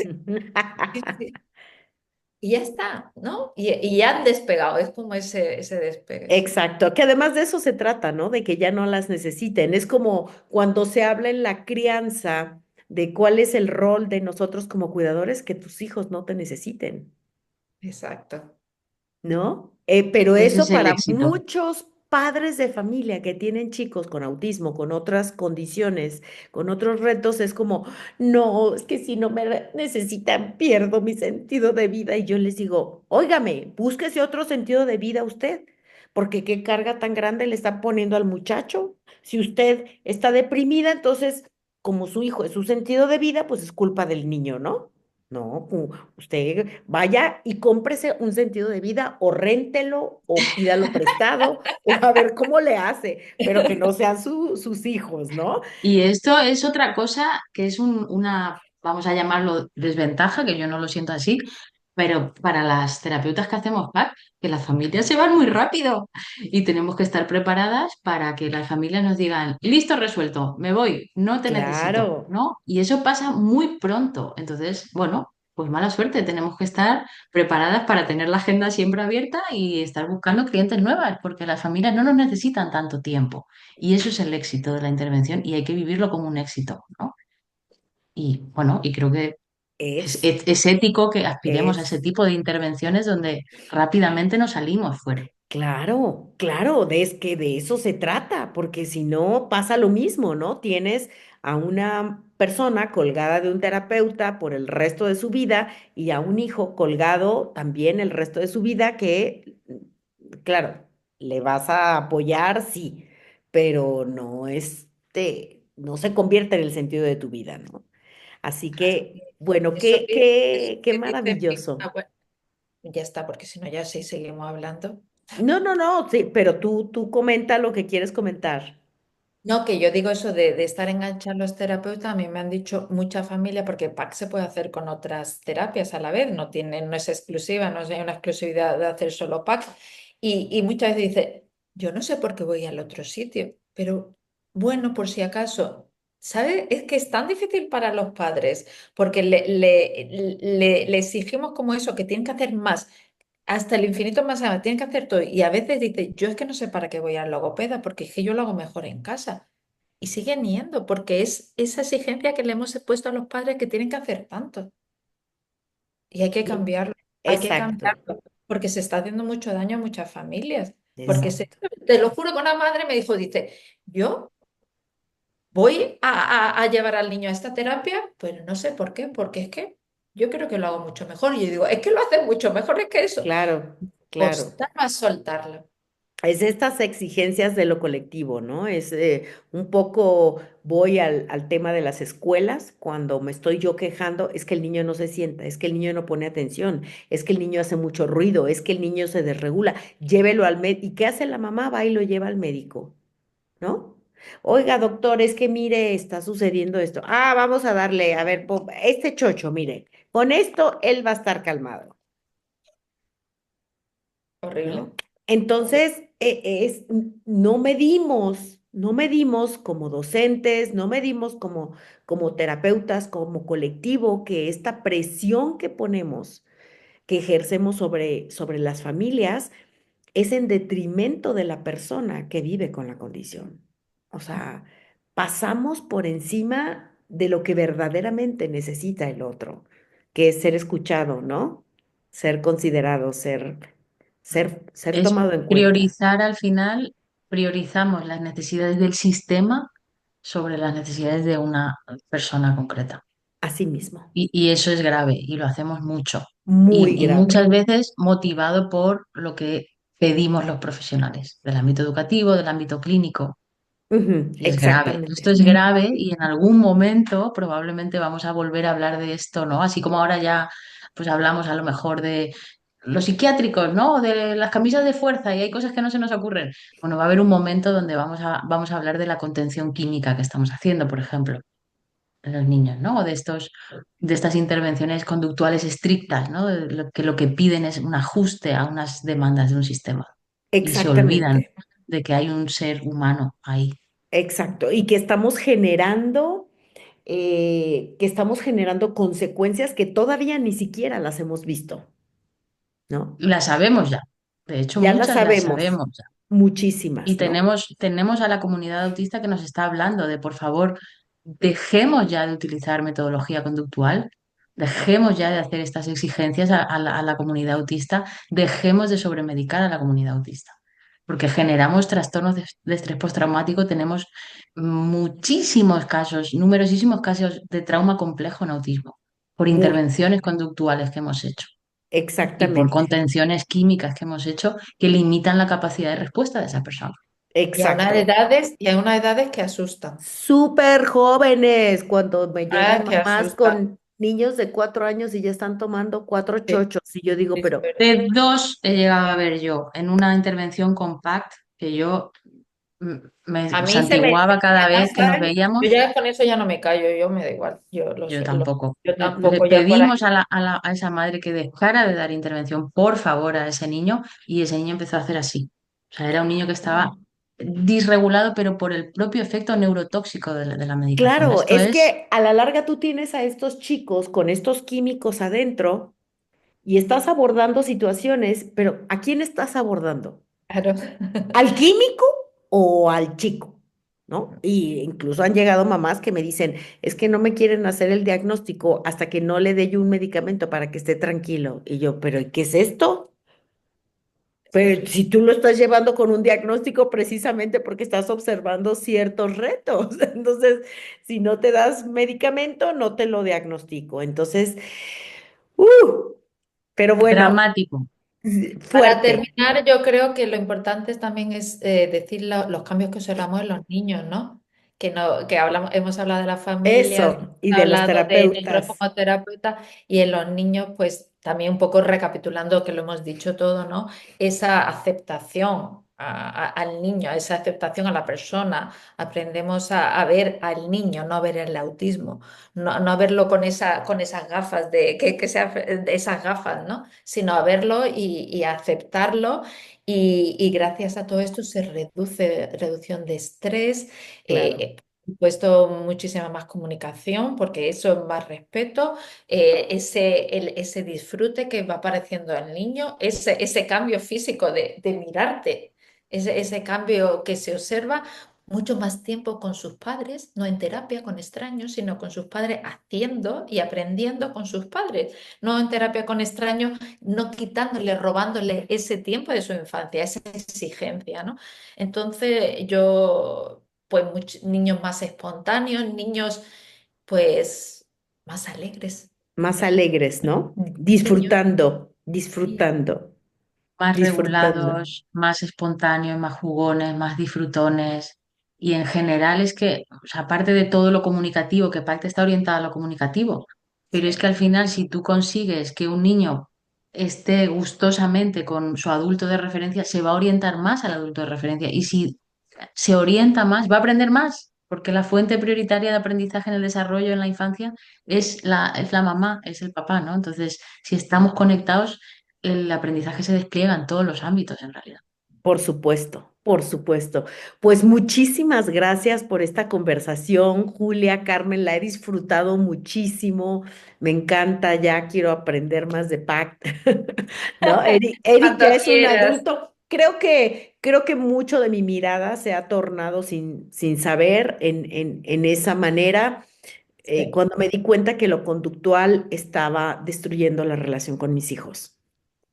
Y ya está, ¿no? Y ya han despegado, es como ese despegue, sí. Exacto, que además de eso se trata, ¿no? De que ya no las necesiten. Es como cuando se habla en la crianza de cuál es el rol de nosotros como cuidadores, que tus hijos no te necesiten. Exacto. ¿No? Pero Ese eso es el para éxito. muchos padres de familia que tienen chicos con autismo, con otras condiciones, con otros retos, es como, no, es que si no necesitan, pierdo mi sentido de vida. Y yo les digo, óigame, búsquese otro sentido de vida usted, porque qué carga tan grande le está poniendo al muchacho. Si usted está deprimida, entonces, como su hijo es su sentido de vida, pues es culpa del niño, ¿no? No, usted vaya y cómprese un sentido de vida o réntelo o pídalo prestado o a ver cómo le hace, pero que no sean sus hijos, ¿no? Y esto es otra cosa que es una, vamos a llamarlo desventaja, que yo no lo siento así, pero para las terapeutas que hacemos PAC, que las familias se van muy rápido y tenemos que estar preparadas para que las familias nos digan, listo, resuelto, me voy, no te necesito, Claro, ¿no? Y eso pasa muy pronto. Entonces, bueno, pues mala suerte, tenemos que estar preparadas para tener la agenda siempre abierta y estar buscando clientes nuevas, porque las familias no nos necesitan tanto tiempo. Y eso es el éxito de la intervención y hay que vivirlo como un éxito, ¿no? Y bueno, y creo que es, es ético que aspiremos a ese es. tipo de intervenciones donde rápidamente nos salimos fuera. Claro, claro, es que de eso se trata, porque si no pasa lo mismo, ¿no? Tienes a una persona colgada de un terapeuta por el resto de su vida y a un hijo colgado también el resto de su vida que, claro, le vas a apoyar, sí, pero no no se convierte en el sentido de tu vida, ¿no? Así que, bueno, Eso qué que dice maravilloso. ya está, porque si no ya sí seguimos hablando. No, no, no, sí, pero tú comenta lo que quieres comentar. No, que yo digo eso de estar enganchados los terapeutas, a mí me han dicho mucha familia, porque PAC se puede hacer con otras terapias a la vez, no es exclusiva, no hay una exclusividad de hacer solo PAC. Y muchas veces dice, yo no sé por qué voy al otro sitio, pero bueno, por si acaso, ¿sabes? Es que es tan difícil para los padres, porque le exigimos como eso, que tienen que hacer más hasta el infinito más allá, tienen que hacer todo. Y a veces dice, yo es que no sé para qué voy al logopeda, porque es que yo lo hago mejor en casa. Y siguen yendo, porque es esa exigencia que le hemos puesto a los padres que tienen que hacer tanto. Y Sí, hay que exacto, cambiarlo, porque se está haciendo mucho daño a muchas familias. Porque exacto. te lo juro que una madre me dijo, dice, yo voy a llevar al niño a esta terapia, pero no sé por qué, porque es que yo creo que lo hago mucho mejor. Y yo digo, es que lo haces mucho mejor, es que eso, Claro, claro. costar más soltarlo. Es estas exigencias de lo colectivo, ¿no? Es un poco, voy al tema de las escuelas, cuando me estoy yo quejando, es que el niño no se sienta, es que el niño no pone atención, es que el niño hace mucho ruido, es que el niño se desregula, llévelo al médico. ¿Y qué hace la mamá? Va y lo lleva al médico, ¿no? Oiga, doctor, es que mire, está sucediendo esto. Ah, vamos a darle, a ver, este chocho, mire, con esto él va a estar calmado. Horrible. ¿No? Entonces, no medimos, no medimos como docentes, no medimos como terapeutas, como colectivo, que esta presión que ponemos, que ejercemos sobre las familias, es en detrimento de la persona que vive con la condición. O sea, pasamos por encima de lo que verdaderamente necesita el otro, que es ser escuchado, ¿no? Ser considerado, ser Es tomado en cuenta. priorizar al final, priorizamos las necesidades del sistema sobre las necesidades de una persona concreta. Así mismo. Y eso es grave y lo hacemos mucho. Muy Y muchas grave. veces motivado por lo que pedimos los profesionales del ámbito educativo, del ámbito clínico. Ujú, Y es grave. Esto exactamente. es grave y en algún momento probablemente vamos a volver a hablar de esto, ¿no? Así como ahora ya pues hablamos a lo mejor de los psiquiátricos, ¿no? De las camisas de fuerza y hay cosas que no se nos ocurren. Bueno, va a haber un momento donde vamos a hablar de la contención química que estamos haciendo, por ejemplo, en los niños, ¿no? O de estas intervenciones conductuales estrictas, ¿no? Que lo que piden es un ajuste a unas demandas de un sistema y se olvidan Exactamente. de que hay un ser humano ahí. Exacto. Y que estamos generando consecuencias que todavía ni siquiera las hemos visto, ¿no? Las sabemos ya. De hecho, Ya las muchas las sabemos, sabemos ya. Y muchísimas, ¿no? tenemos a la comunidad autista que nos está hablando de, por favor, dejemos ya de utilizar metodología conductual, dejemos ya de hacer estas exigencias a la comunidad autista, dejemos de sobremedicar a la comunidad autista, porque generamos trastornos de estrés postraumático, tenemos muchísimos casos, numerosísimos casos de trauma complejo en autismo, por Muy, intervenciones conductuales que hemos hecho y por exactamente, contenciones químicas que hemos hecho que limitan la capacidad de respuesta de esa persona. exacto. Y a unas edades que asustan. Súper jóvenes, cuando me Ah, llegan que mamás asustan. niños de 4 años y ya están tomando cuatro Sí, chochos. Y yo digo, sí, sí, pero De dos he llegado a ver yo en una intervención con PACT que yo a me mí se santiguaba me cada vez que nos pasan, yo veíamos. ya con eso ya no me callo, yo me da igual, Yo tampoco. yo Le tampoco ya por pedimos ahí. a esa madre que dejara de dar intervención, por favor, a ese niño, y ese niño empezó a hacer así. O sea, era un niño que estaba disregulado, pero por el propio efecto neurotóxico de la medicación. claro, Esto es es, que a la larga tú tienes a estos chicos con estos químicos adentro y estás abordando situaciones, pero ¿a quién estás abordando? Claro. ¿Al químico o al chico? ¿No? Y incluso han llegado mamás que me dicen, es que no me quieren hacer el diagnóstico hasta que no le dé yo un medicamento para que esté tranquilo. Y yo, ¿pero ¿y qué es esto? Pero si tú lo estás llevando con un diagnóstico precisamente porque estás observando ciertos retos. Entonces, si no te das medicamento, no te lo diagnostico. Entonces, uh, pero bueno, dramático. Para fuerte. terminar, yo creo que lo importante también es decir los cambios que observamos en los niños, ¿no? Que no, que hablamos, hemos hablado de las familias, hemos Eso, y de los hablado de nosotros terapeutas, como terapeutas y en los niños, pues también un poco recapitulando que lo hemos dicho todo, ¿no? Esa aceptación al niño, esa aceptación a la persona. Aprendemos a ver al niño, no a ver el autismo, no a verlo con esas gafas que sea de esas gafas, ¿no? Sino a verlo y a aceptarlo. Y gracias a todo esto se reduce reducción de estrés, claro. por supuesto, muchísima más comunicación, porque eso es más respeto, ese disfrute que va apareciendo al niño, ese cambio físico de mirarte, ese cambio que se observa. Mucho más tiempo con sus padres, no en terapia con extraños, sino con sus padres haciendo y aprendiendo con sus padres, no en terapia con extraños, no quitándole, robándole ese tiempo de su infancia, esa exigencia, ¿no? Entonces yo, pues niños más espontáneos, niños pues más alegres, Más alegres, ¿no? niños Disfrutando, sí, disfrutando, Más disfrutando. regulados, más espontáneos, más jugones, más disfrutones. Y en general es que, o sea, aparte de todo lo comunicativo, que parte está orientada a lo comunicativo, pero es que sí, al final si tú consigues que un niño esté gustosamente con su adulto de referencia, se va a orientar más al adulto de referencia. Y si se orienta más, va a aprender más, porque la fuente prioritaria de aprendizaje en el desarrollo en la infancia es la mamá, es el papá, ¿no? Entonces, si estamos conectados, el aprendizaje se despliega en todos los ámbitos, en realidad. Por supuesto, por supuesto. Pues muchísimas gracias por esta conversación, Julia, Carmen, la he disfrutado muchísimo. Me encanta, ya quiero aprender más de PACT, ¿no? Eric cuando ya es un quieras. adulto. Creo que mucho de mi mirada se ha tornado sin saber en esa manera, Sí. cuando me di cuenta que lo conductual estaba destruyendo la relación con mis hijos,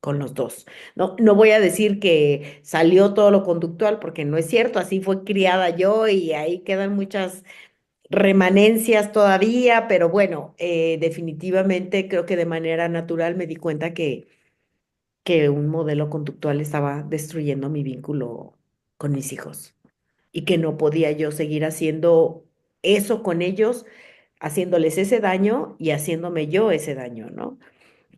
con los dos. No, no voy a decir que salió todo lo conductual porque no es cierto, así fue criada yo y ahí quedan muchas remanencias todavía, pero bueno, definitivamente creo que de manera natural me di cuenta que un modelo conductual estaba destruyendo mi vínculo con mis hijos y que no podía yo seguir haciendo eso con ellos, haciéndoles ese daño y haciéndome yo ese daño, ¿no?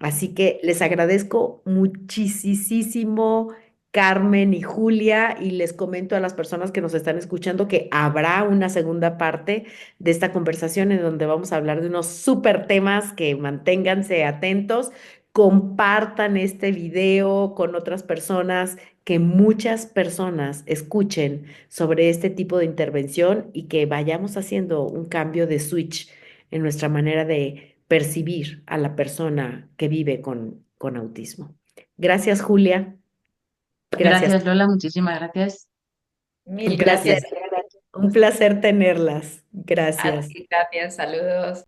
Así que les agradezco muchísimo, Carmen y Julia, y les comento a las personas que nos están escuchando que habrá una segunda parte de esta conversación en donde vamos a hablar de unos súper temas, que manténganse atentos, compartan este video con otras personas, que muchas personas escuchen sobre este tipo de intervención y que vayamos haciendo un cambio de switch en nuestra manera de percibir a la persona que vive con autismo. Gracias, Julia. Gracias. Gracias, Lola, muchísimas gracias. Un Mil placer. gracias. Un placer tenerlas. A Gracias. ti, gracias, saludos.